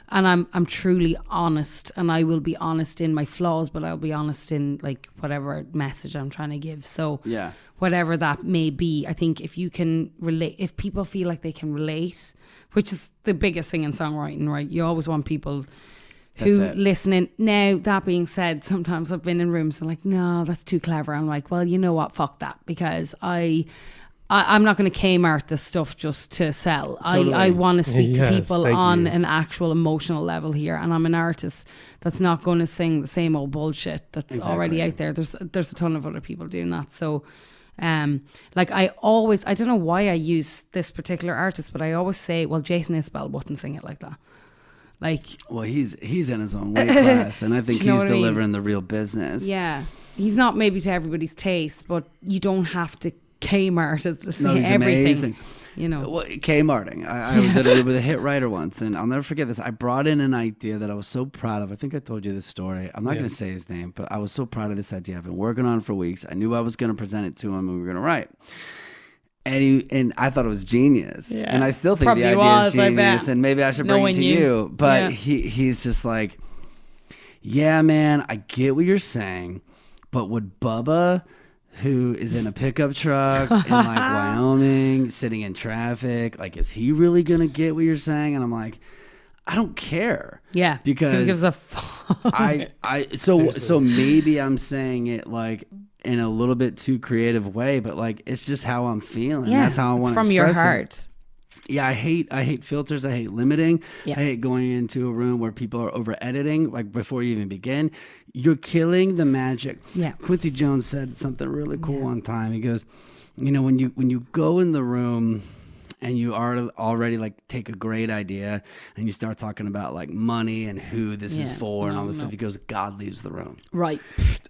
and I'm truly honest, and I will be honest in my flaws, but I'll be honest in like whatever message I'm trying to give. So whatever that may be, I think if you can relate, if people feel like they can relate, which is the biggest thing in songwriting, right? You always want people who listening. Now, that being said, sometimes I've been in rooms and like, no, that's too clever. I'm like, well, you know what? Fuck that, because I'm not going to Kmart this stuff just to sell. Totally. I want to speak to people on an actual emotional level here, and I'm an artist that's not going to sing the same old bullshit that's already out there. There's a ton of other people doing that. So Like I don't know why I use this particular artist, but I always say, well, Jason Isbell wouldn't sing it like that. Like, well, he's in his own weight class, and I think he's delivering the real business. Yeah, he's not maybe to everybody's taste, but you don't have to Kmart as the same. No, he's everything. amazing. You know, well, Kmarting. I was at a room with a hit writer once, and I'll never forget this. I brought in an idea that I was so proud of. I think I told you this story. I'm not going to say his name, but I was so proud of this idea. I've been working on it for weeks. I knew I was going to present it to him, and we were going to write. And I thought it was genius, and I still think Probably the idea is genius, and maybe I should bring it to you. But he's just like, yeah, man, I get what you're saying, but would Bubba, who is in a pickup truck in like Wyoming, sitting in traffic, like, is he really gonna get what you're saying? And I'm like, I don't care. Yeah, because who gives a fuck? So maybe I'm saying it like in a little bit too creative way, but like it's just how I'm feeling. Yeah, that's how I want to from express your it. heart. Yeah, I hate filters. I hate limiting. Yeah. I hate going into a room where people are over editing, like before you even begin. You're killing the magic. Yeah. Quincy Jones said something really cool one time. He goes, you know, when you go in the room and you are already like take a great idea and you start talking about like money and who this is for and all this stuff, he goes, God leaves the room. Right.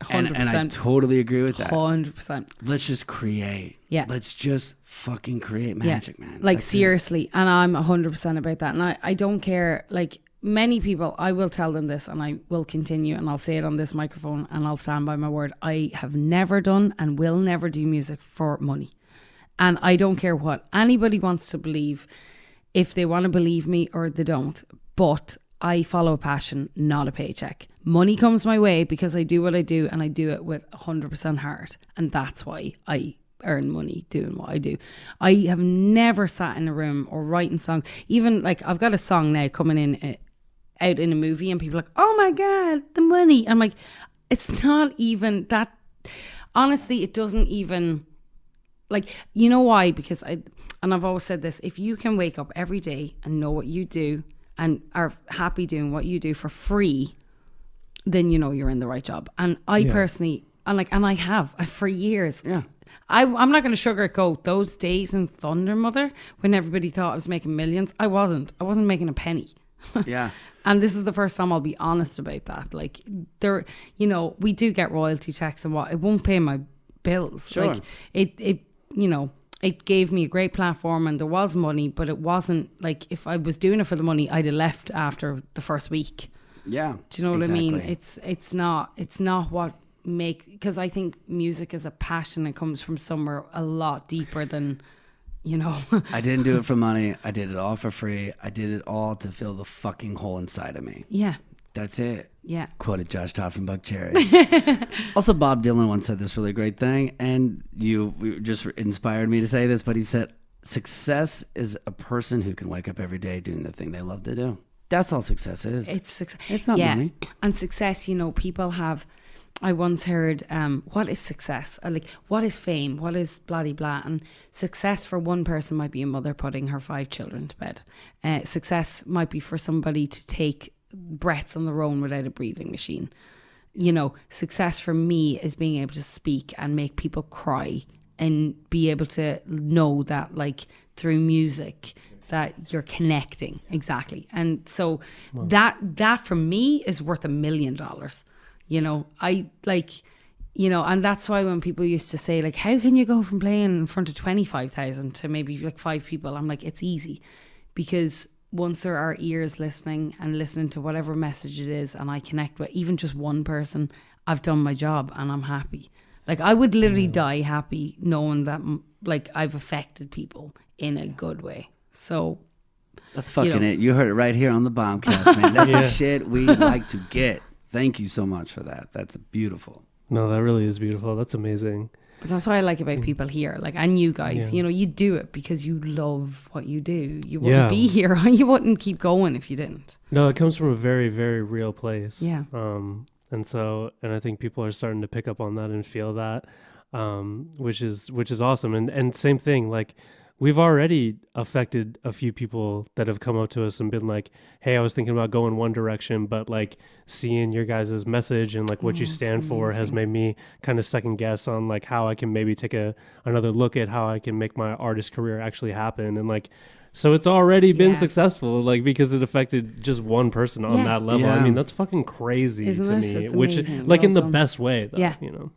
100%. And I totally agree with that. 100%. Let's just create. Yeah. Let's just fucking create magic, man. Like, that's seriously. And I'm 100% about that. And I don't care. Like, many people, I will tell them this, and I will continue, and I'll say it on this microphone, and I'll stand by my word. I have never done and will never do music for money. And I don't care what anybody wants to believe, if they want to believe me or they don't. But I follow a passion, not a paycheck. Money comes my way because I do what I do, and I do it with 100% heart. And that's why I earn money doing what I do. I have never sat in a room or writing songs. Even like I've got a song now coming in out in a movie, and people are like, oh my God, the money. I'm like, it's not even that. Honestly, it doesn't even... Like, you know why? Because I've always said this, if you can wake up every day and know what you do and are happy doing what you do for free, then you know you're in the right job. And I personally, and I have for years. Yeah. I'm not going to sugarcoat those days in Thunder Mother when everybody thought I was making millions. I wasn't making a penny. Yeah. And this is the first time I'll be honest about that. Like, there, you know, we do get royalty checks and it won't pay my bills. Sure. Like, it you know, it gave me a great platform and there was money, but it wasn't like, if I was doing it for the money, I'd have left after the first week. Yeah. Do you know what I mean? It's not what makes, because I think music is a passion. It comes from somewhere a lot deeper than, you know. I didn't do it for money. I did it all for free. I did it all to fill the fucking hole inside of me. Yeah. That's it. Yeah. Quoted Josh Todd from Buck Cherry. Also, Bob Dylan once said this really great thing, and you just inspired me to say this, but he said, success is a person who can wake up every day doing the thing they love to do. That's all success is. It's success. It's not money. And success, you know, people have... I once heard, what is success? Like, what is fame? What is blah, blah, blah? And success for one person might be a mother putting her 5 children to bed. Success might be for somebody to take breaths on their own without a breathing machine. You know, success for me is being able to speak and make people cry and be able to know that, like, through music, that you're connecting. Exactly. And so that for me is worth $1 million. You know, I like, you know, and that's why when people used to say, like, how can you go from playing in front of 25,000 to maybe like 5 people? I'm like, it's easy, because once there are ears listening and listening to whatever message it is, and I connect with even just one person, I've done my job and I'm happy. Like, I would literally die happy knowing that, like, I've affected people in a good way. So that's fucking it. You heard it right here on the Bombcast, man. That's the shit we like to get. Thank you so much for that. That's beautiful. No, that really is beautiful. That's amazing. But that's what I like about people here, like, and you guys, you know, you do it because you love what you do. You wouldn't be here. You wouldn't keep going if you didn't. No, it comes from a very, very real place. Yeah. And I think people are starting to pick up on that and feel that, which is awesome. And same thing, like, we've already affected a few people that have come up to us and been like, hey, I was thinking about going one direction, but like seeing your guys' message and like what you stand for has made me kind of second guess on like how I can maybe take another look at how I can make my artist career actually happen. And like, so it's already been successful, like because it affected just one person on that level. I mean, that's fucking crazy to me, which like in the best way, though, you know.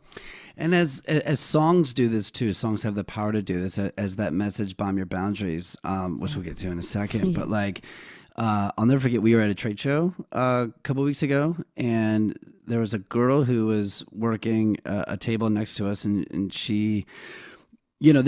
And as songs do this too, songs have the power to do this. As that message, "Bomb Your Boundaries," which we'll get to in a second. But like, I'll never forget, we were at a trade show a couple weeks ago, and there was a girl who was working a table next to us, and she, you know,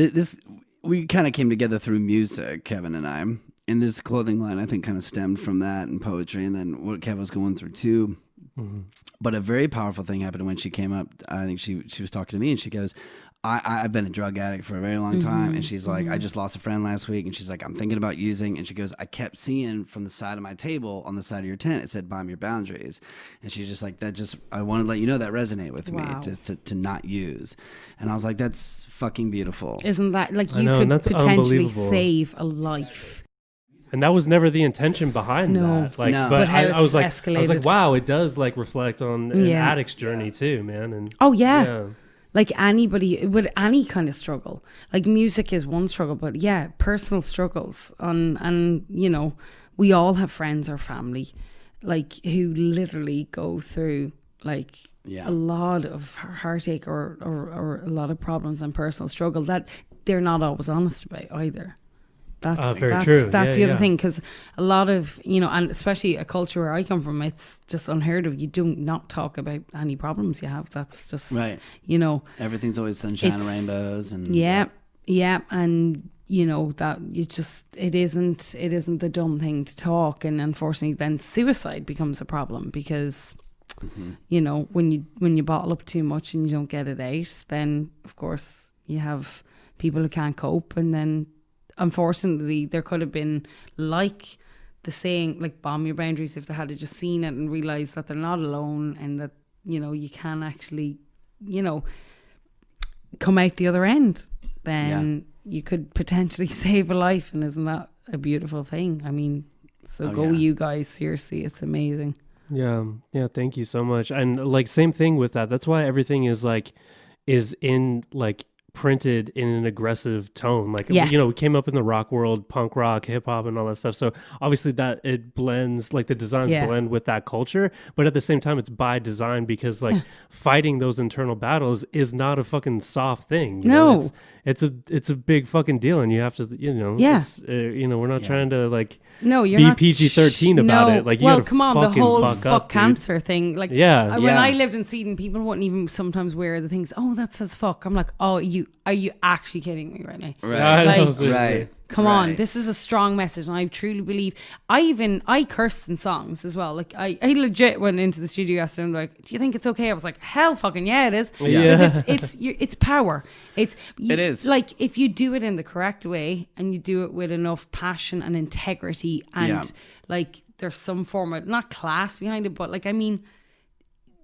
we kind of came together through music, Kevin and I. And this clothing line, I think, kind of stemmed from that and poetry, and then what Kevin was going through too. Mm-hmm. But a very powerful thing happened when she came up. I think she was talking to me, and she goes, I've been a drug addict for a very long time. And she's like, I just lost a friend last week. And she's like, I'm thinking about using. And she goes, I kept seeing from the side of my table on the side of your tent, it said, "Bomb Your Boundaries." And she's just like, I want to let you know that resonate with me to not use. And I was like, that's fucking beautiful. Isn't that like you could potentially save a life? And that was never the intention behind that. Like, but how I was like, escalated. I was like, wow, it does like reflect on an addict's journey too, man. And like anybody with any kind of struggle, like music is one struggle, but personal struggles and you know, we all have friends or family like who literally go through like a lot of heartache or a lot of problems and personal struggle that they're not always honest about either. That's very true. That's the other thing, because a lot of, you know, and especially a culture where I come from, it's just unheard of. You do not talk about any problems you have. That's just right. You know, everything's always sunshine and rainbows, and and you know that it isn't the done thing to talk, and unfortunately, then suicide becomes a problem because. You know, when you bottle up too much and you don't get it out, then of course you have people who can't cope, and then. Unfortunately, there could have been like the saying, like "bomb your boundaries," if they had just seen it and realized that they're not alone and that, you know, you can actually, you know, come out the other end. Then you could potentially save a life, and isn't that a beautiful thing? I mean, you guys, seriously, it's amazing. Yeah, thank you so much. And like same thing with that. That's why everything is in like printed in an aggressive tone, like you know, we came up in the rock world, punk rock, hip hop, and all that stuff, so obviously that it blends, like the designs blend with that culture, but at the same time it's by design, because like fighting those internal battles is not a fucking soft thing, you know? It's a big fucking deal, and you have to, you know, it's, you know, we're not trying to like be PG-13 about it. Like, you gotta come on, the whole fuck cancer thing. Like, when I lived in Sweden, people wouldn't even sometimes wear the things. Oh, that says fuck. I'm like, oh, are you actually kidding me right now? Right. Come on, this is a strong message, and I truly believe. I cursed in songs as well. Like I legit went into the studio yesterday and like, do you think it's okay? I was like, hell fucking yeah, it is. Because it's power. It is. Like, if you do it in the correct way and you do it with enough passion and integrity and like there's some form of, not class behind it, but like, I mean,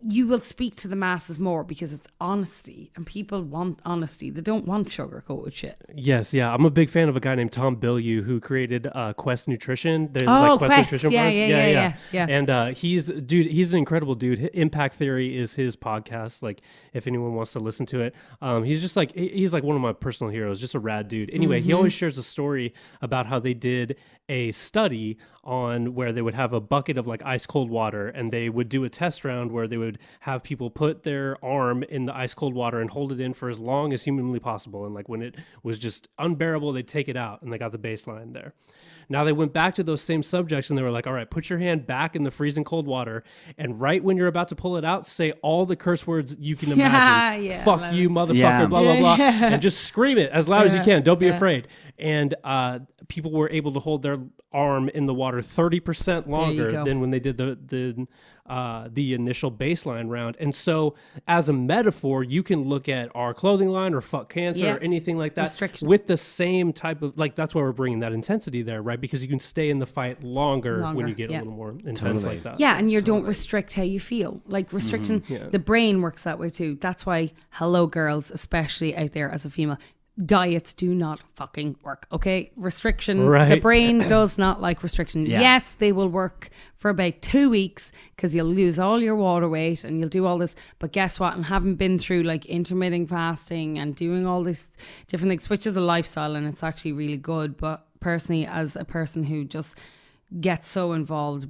you will speak to the masses more because it's honesty, and people want honesty. They don't want sugar-coated shit. Yes, yeah. I'm a big fan of a guy named Tom Bilyeu who created Quest Nutrition. They're like Quest Nutrition Bars. Yeah. And he's an incredible dude. Impact Theory is his podcast. Like, if anyone wants to listen to it, he's just like, he's like one of my personal heroes. Just a rad dude. Anyway, he always shares a story about how they did a study on where they would have a bucket of like ice cold water, and they would do a test round where they would have people put their arm in the ice cold water and hold it in for as long as humanly possible, and like when it was just unbearable, they'd take it out, and they got the baseline there. Now they went back to those same subjects, and they were like, all right, put your hand back in the freezing cold water, and right when you're about to pull it out, say all the curse words you can imagine. Fuck you, motherfucker, blah, blah, blah. And just scream it as loud as you can. Don't be afraid. And people were able to hold their arm in the water 30% longer than when they did the initial baseline round. And so as a metaphor, you can look at our clothing line or fuck cancer or anything like that with the same type of, like, that's why we're bringing that intensity there, right? Because you can stay in the fight longer when you get a little more intense like that. Yeah, and you don't restrict how you feel. Like, restriction, the brain works that way too. That's why, hello girls, especially out there as a female, diets do not fucking work. Okay, restriction. Right. The brain does not like restriction. Yeah. Yes, they will work for about 2 weeks because you'll lose all your water weight and you'll do all this. But guess what? And having been through like intermittent fasting and doing all these different things, which is a lifestyle and it's actually really good. But personally, as a person who just gets so involved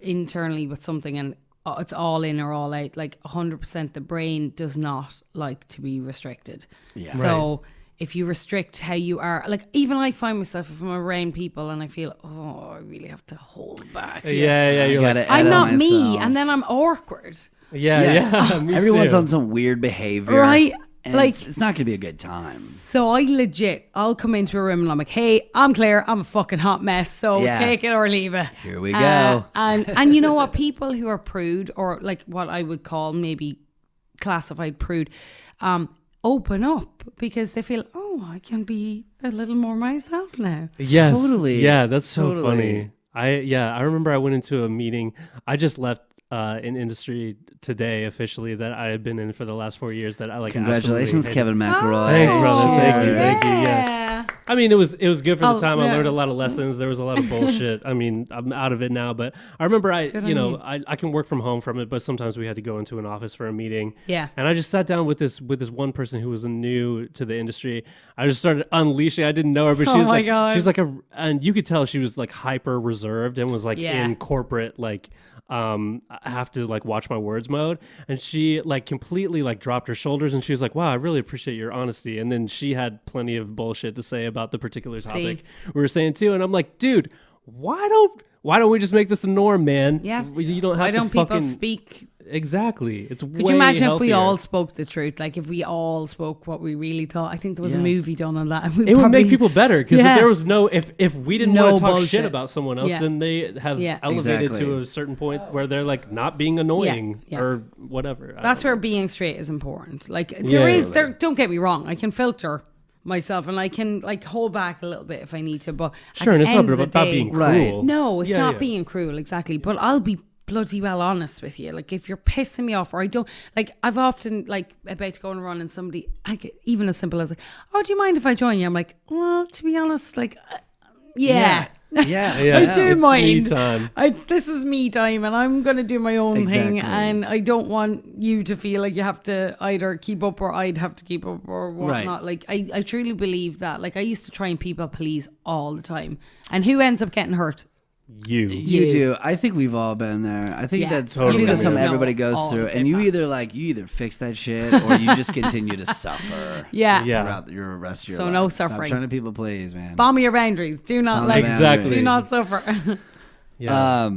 internally with something and it's all in or all out, like 100%, the brain does not like to be restricted. Yeah. So if you restrict how you are, like even I find myself, if I'm around people and I feel, I really have to hold back. Yeah, you're like, I'm not me, and then I'm awkward. yeah. Me Everyone's too. on some weird behavior. Right. And Like- it's not going to be a good time. So I'll come into a room and I'm like, hey, I'm Claire, I'm a fucking hot mess, so Yeah. take it or leave it. Here we go. And you know what? People who are prude, or like what I would call maybe classified prude, open up because they feel, I can be a little more myself now. Yes. Totally. Yeah, that's so Totally. funny. I remember I went into a meeting. I just left in industry today officially that I had been in for the last 4 years that I like. Congratulations, absolutely hated. Kevin McElroy. Thanks, brother. Thank you. Cheers. Thank you. Yeah. I mean, it was good for the time. I yeah. learned a lot of lessons. There was a lot of bullshit. I mean, I'm out of it now, but I remember I can work from home from it, but sometimes we had to go into an office for a meeting. Yeah. And I just sat down with this one person who was new to the industry. I just started unleashing. I didn't know her, but she was my like, God. she's like and you could tell she was like hyper reserved and was like Yeah. in corporate, like, I have to like watch my words mode. And she like completely like dropped her shoulders and she was like, wow, I really appreciate your honesty. And then she had plenty of bullshit to say about the particular topic we were saying too. And I'm like, dude, why don't we just make this the norm, man? Yeah. You don't have Why to don't people fucking speak? Exactly. It's Could way you imagine healthier. if we all spoke the truth? Like if we all spoke what we really thought. I think there was a Yeah. movie done on that. It would make people better because Yeah. if there was if we didn't No want to talk bullshit. shit about someone else, Yeah. then they have Yeah. elevated Exactly. to a certain point where they're like not being annoying Yeah. or whatever. That's where being straight is important. Like Yeah. there. Don't get me wrong. I can filter myself and I can like hold back a little bit if I need to. But sure, at and the it's not end of the about day- being Right. cruel. No, it's Yeah, not yeah. being cruel, exactly. But I'll be bloody well honest with you. Like if you're pissing me off or I don't like, I've often like about to go on a run and somebody, even as simple as like, oh, do you mind if I join you? I'm like, well, to be honest, like, yeah. Yeah. Yeah, I do it's mind. me time. This is me time and I'm going to do my own thing, Exactly. and I don't want you to feel like you have to either keep up or I'd have to keep up or whatnot. Right. Like I truly believe that. Like I used to try and people please all the time, and who ends up getting hurt? You. You do. I think we've all been there. I think Yeah. that's Totally. I think that's You something guys everybody know goes all through, about and you that. either fix that shit or you just continue to suffer. Yeah. Yeah. Throughout your rest of your So life. no Stop suffering. trying to people please, man. Bomb your boundaries. Do not Bomb like your Exactly. do not suffer. Yeah.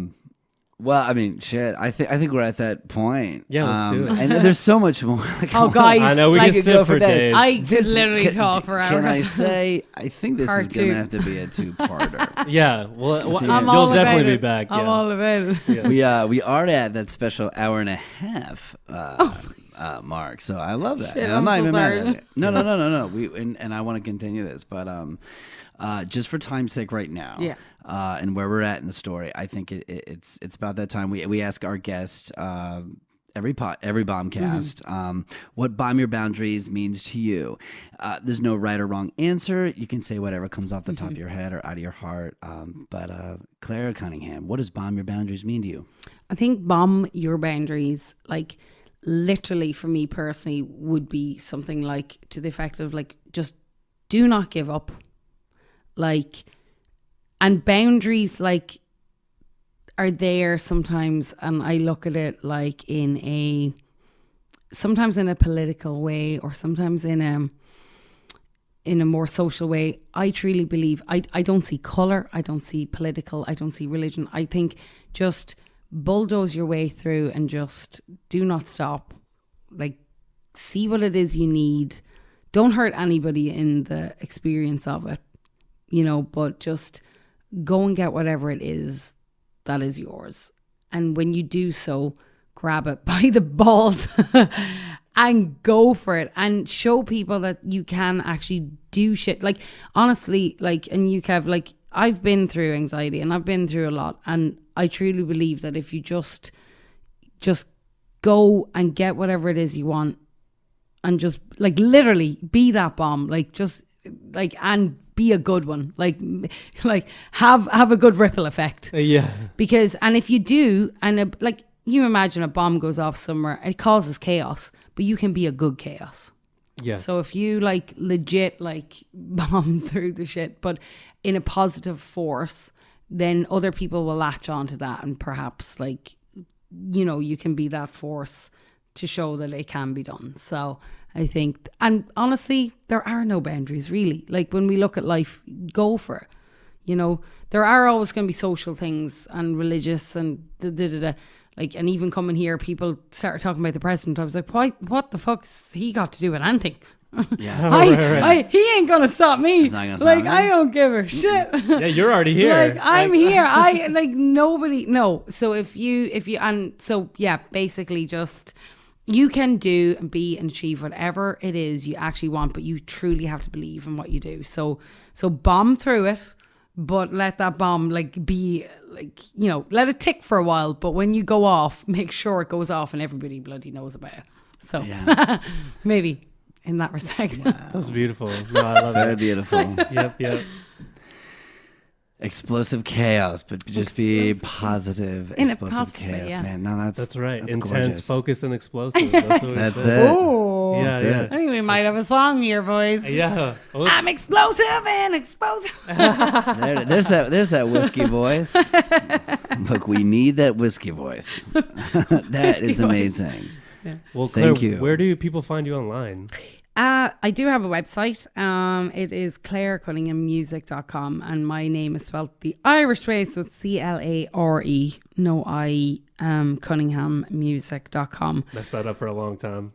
Well, I mean, shit. I think we're at that point. Yeah, let's do it. And there's so much more. Like, Oh, guys, I know we like, can could go sit for for days. days. I could literally talk for hours. Can I say? I think this Part is going two. to have to be a two-parter. Yeah. Well, See, you'll I'm all definitely about be it. back. I'm Yeah. all about it. Yeah. we are at that special hour and a half mark, so I love that. Shit, and I'm not so even mad sorry. at it. No. We and I want to continue this, but just for time's sake, right now, Yeah. and where we're at in the story, I think it's about that time. We ask our guest. Every bombcast, what bomb your boundaries means to you. There's no right or wrong answer. You can say whatever comes off the top of your head or out of your heart. But Clare Cunningham, what does bomb your boundaries mean to you? I think bomb your boundaries, like literally for me personally, would be something like to the effect of like, just do not give up. Like, and boundaries like are there sometimes, and I look at it like sometimes in a political way or sometimes in a more social way. I truly believe I don't see colour, I don't see political, I don't see religion. I think just bulldoze your way through and just do not stop. Like, see what it is you need. Don't hurt anybody in the experience of it, but just go and get whatever it is that is yours. And when you do so, grab it by the balls and go for it and show people that you can actually do shit. Like, honestly, like, and you, Kev, like, I've been through anxiety and I've been through a lot. And I truly believe that if you just go and get whatever it is you want, and just like literally be that bomb, like just like, and be a good one, like have a good ripple effect. Yeah. Because, and if you do, and like you imagine a bomb goes off somewhere, it causes chaos, but you can be a good chaos. Yes. So if you like legit like bomb through the shit, but in a positive force, then other people will latch onto that, and perhaps like, you know, you can be that force to show that it can be done. So I think, and honestly, there are no boundaries really. Like when we look at life, go for it. You know, there are always going to be social things and religious and like, and even coming here, people started talking about the president. I was like, what the fuck's he got to do with anything? Yeah. Right. He ain't gonna stop me. He's not gonna stop like me. I don't give a shit. Yeah, you're already here. Like I'm here. I like nobody. No. So if you and so yeah, basically just you can do and be and achieve whatever it is you actually want, but you truly have to believe in what you do. So bomb through it, but let that bomb like be like, you know, let it tick for a while. But when you go off, make sure it goes off and everybody bloody knows about it. So maybe in that respect. That's beautiful. No, I love Very it. beautiful. Yep. Explosive chaos, but just be positive. In a Explosive positive way, chaos, yeah. man. No, that's right. That's Intense, gorgeous. focused, and explosive. That's what That's it. it. Oh, Yeah, That's yeah. it. I think we might have a song here, boys. Yeah. Well, I'm explosive and explosive. There's that whiskey voice. Look, we need that whiskey voice. That is voice. amazing. well, Claire, Thank you. Where do people find you online? I do have a website. It is clarecunninghammusic.com, and my name is spelled the Irish way, so it's CLARE, no I, cunninghammusic.com. Messed that up for a long time.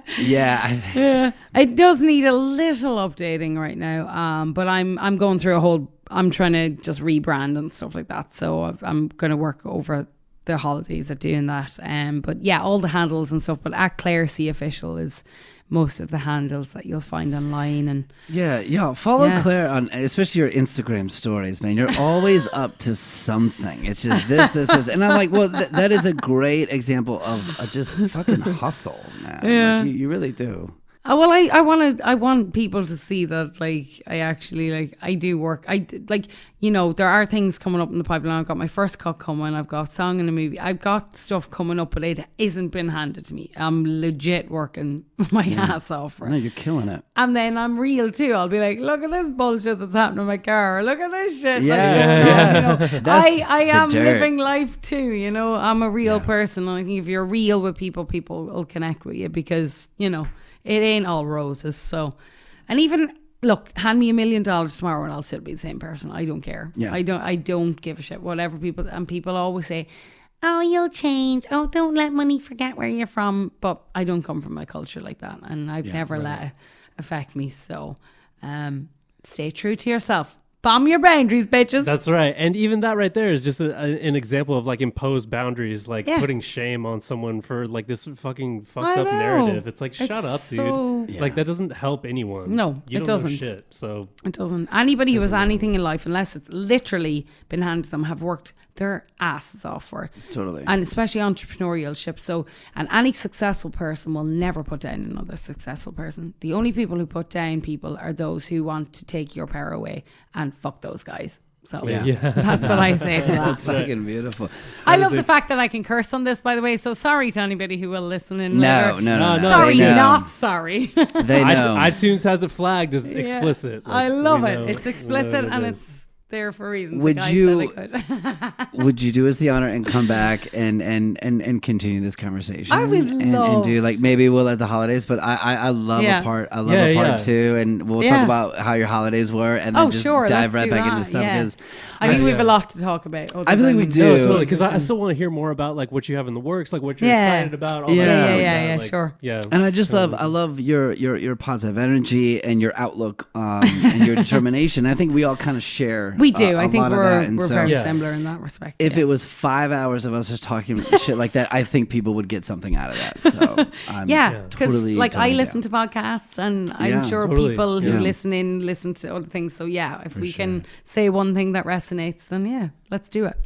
Yeah. It does need a little updating right now, but I'm going through I'm trying to just rebrand and stuff like that, so I'm going to work over the holidays at doing that. But yeah, all the handles and stuff, but at Clare C Official is most of the handles that you'll find online. And Yeah. Follow Claire on, especially your Instagram stories, man. You're always up to something. It's just this. And I'm like, well, that is a great example of just fucking hustle, man. Yeah. Like, you really do. well, I want people to see that, like, I actually, like, I do work. Like, you know, there are things coming up in the pipeline. I've got my first cut coming. I've got song in a movie. I've got stuff coming up, but it isn't been handed to me. I'm legit working my ass off for it. No, you're killing it. And then I'm real too. I'll be like, look at this bullshit that's happening in my car. Look at this shit. Yeah. You know, That's I the am dirt. living life too. You know, I'm a real person. And I think if you're real with people, people will connect with you, because, you know, it ain't all roses. So, and even look, hand me $1 million tomorrow and I'll still be the same person. I don't care. Yeah. I don't give a shit. Whatever people always say, oh, you'll change. Oh, don't let money forget where you're from. But I don't come from a culture like that, and I've never let it affect me. So, stay true to yourself. Bomb your boundaries, bitches. That's right. And even that right there is just an example of like imposed boundaries, like putting shame on someone for like this fucking fucked up narrative. It's like, shut up, dude. Like, that doesn't help anyone. No, you it don't know doesn't. shit. So It doesn't. Anybody who has anything in life, unless it's literally been handed to them, have worked their asses off for it. Totally. And especially entrepreneurship. So, and any successful person will never put down another successful person. The only people who put down people are those who want to take your power away, and fuck those guys. So that's what I say to that. That's fucking beautiful. I love the fact that I can curse on this, by the way. So sorry to anybody who will listen in No. later. No, Sorry, they know. not sorry. They know. iTunes has it flagged as explicit. Like, I love we it. know- It's we know explicit what and it is. it's there for a reason. Would The guy you- said I could. Would you do us the honor and come back and continue this conversation? I would and love do like, maybe we'll at the holidays, but I love Yeah. a part. I love a part two, and we'll talk about how your holidays were, and then just dive let's right do back that. into stuff, Yeah. because I think we have a lot to talk about. I feel like we do. No, totally. Because I still want to hear more about like what you have in the works, like what you're excited about. All Yeah. that stuff like Yeah, that. Like, sure. Yeah. And I just love your positive energy and your outlook and your determination. I think we all kind of share. We do. I I think lot of we're that. And we're so very Yeah. similar in that respect. if it was 5 hours of us just talking shit like that, I think people would get something out of that. So I'm because totally, like I totally listen down. to podcasts, and I'm Yeah. sure Totally. people who Yeah. listen to other things. So yeah, if we can say one thing that resonates, then yeah, let's do it.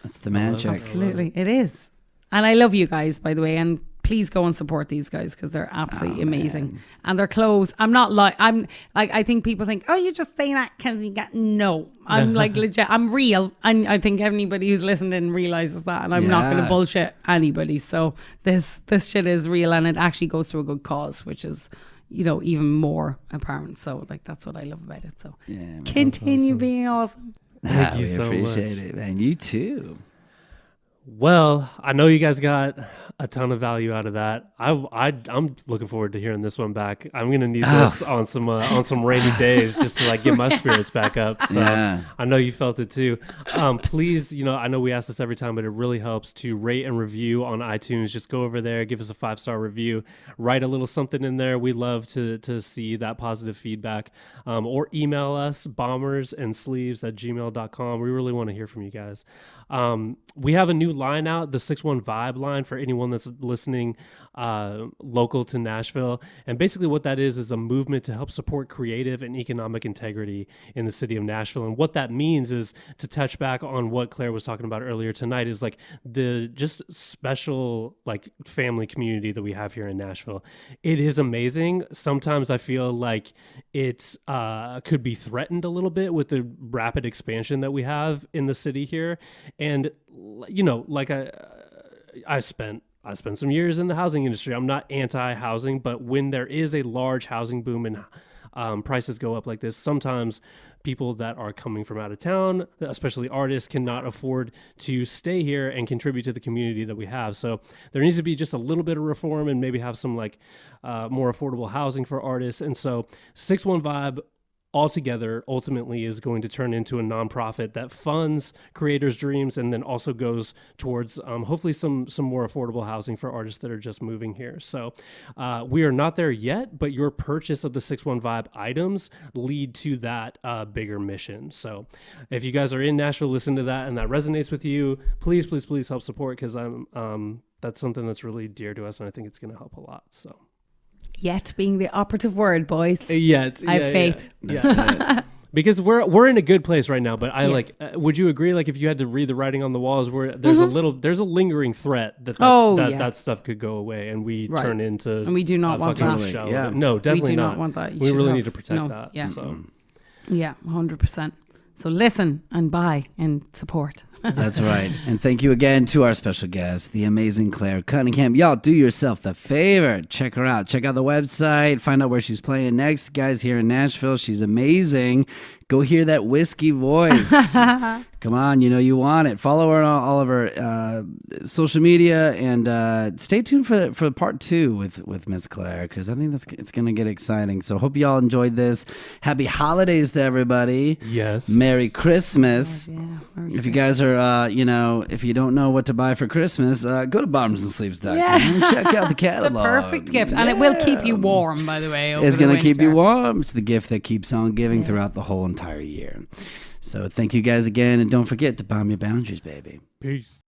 That's the magic. Absolutely, it is. And I love you guys, by the way, and please go and support these guys because they're absolutely amazing. And their clothes, I think people think, oh, you just say that because you got, no. I'm like legit, I'm real. And I think anybody who's listening realizes that. And I'm not going to bullshit anybody. So this shit is real and it actually goes to a good cause, which is, even more apparent. So like, that's what I love about it. So continue being awesome. Thank you we so appreciate much. it, man. You too. Well, I know you guys got a ton of value out of that. I'm looking forward to hearing this one back. I'm gonna need this on some rainy days just to like get my spirits back up. So I know you felt it too. Please, I know we ask this every time, but it really helps to rate and review on iTunes. Just go over there, give us a 5-star review, write a little something in there. We love to see that positive feedback. Or email us bombersandsleeves@gmail.com. We really want to hear from you guys. We have a new line out, the 61 Vibe line, for anyone that's listening local to Nashville. And basically what that is a movement to help support creative and economic integrity in the city of Nashville. And what that means is, to touch back on what Claire was talking about earlier tonight, is like the just special like family community that we have here in Nashville. It is amazing. Sometimes I feel like it's could be threatened a little bit with the rapid expansion that we have in the city here. And like I spent some years in the housing industry. I'm not anti-housing, but when there is a large housing boom and prices go up like this, sometimes people that are coming from out of town, especially artists, cannot afford to stay here and contribute to the community that we have. So there needs to be just a little bit of reform and maybe have some like more affordable housing for artists. And so 61 Vibe altogether ultimately is going to turn into a nonprofit that funds creators' dreams and then also goes towards hopefully some more affordable housing for artists that are just moving here. So we are not there yet, but your purchase of the 61 Vibe items lead to that bigger mission. So if you guys are in Nashville, listen to that and that resonates with you, please help support, because that's something that's really dear to us, and I think it's going to help a lot. So yet being the operative word, boys. I have faith. Yeah. Because we're in a good place right now, but would you agree? Like, if you had to read the writing on the walls, where there's there's a lingering threat that stuff could go away, and we turn into, and we do not want that. No, definitely we do not want that. We really need to protect that. Yeah, so. 100%. So listen and buy and support. That's right. And thank you again to our special guest, the amazing Clare Cunningham. Y'all do yourself the favor. Check her out. Check out the website. Find out where she's playing next. Guys, here in Nashville, she's amazing. Go hear that whiskey voice. Come on, you want it. Follow her on all of her social media, and stay tuned for part 2 with Miss Clare, because I think it's going to get exciting. So hope y'all enjoyed this. Happy holidays to everybody. Yes. Merry Christmas. Merry if you guys are, if you don't know what to buy for Christmas, go to bottomsandsleeves.com and check out the catalog. The perfect gift. And it will keep you warm, by the way. It's going to keep you warm. It's the gift that keeps on giving throughout the whole entire year. So thank you guys again, and don't forget to bomb your boundaries, baby. Peace.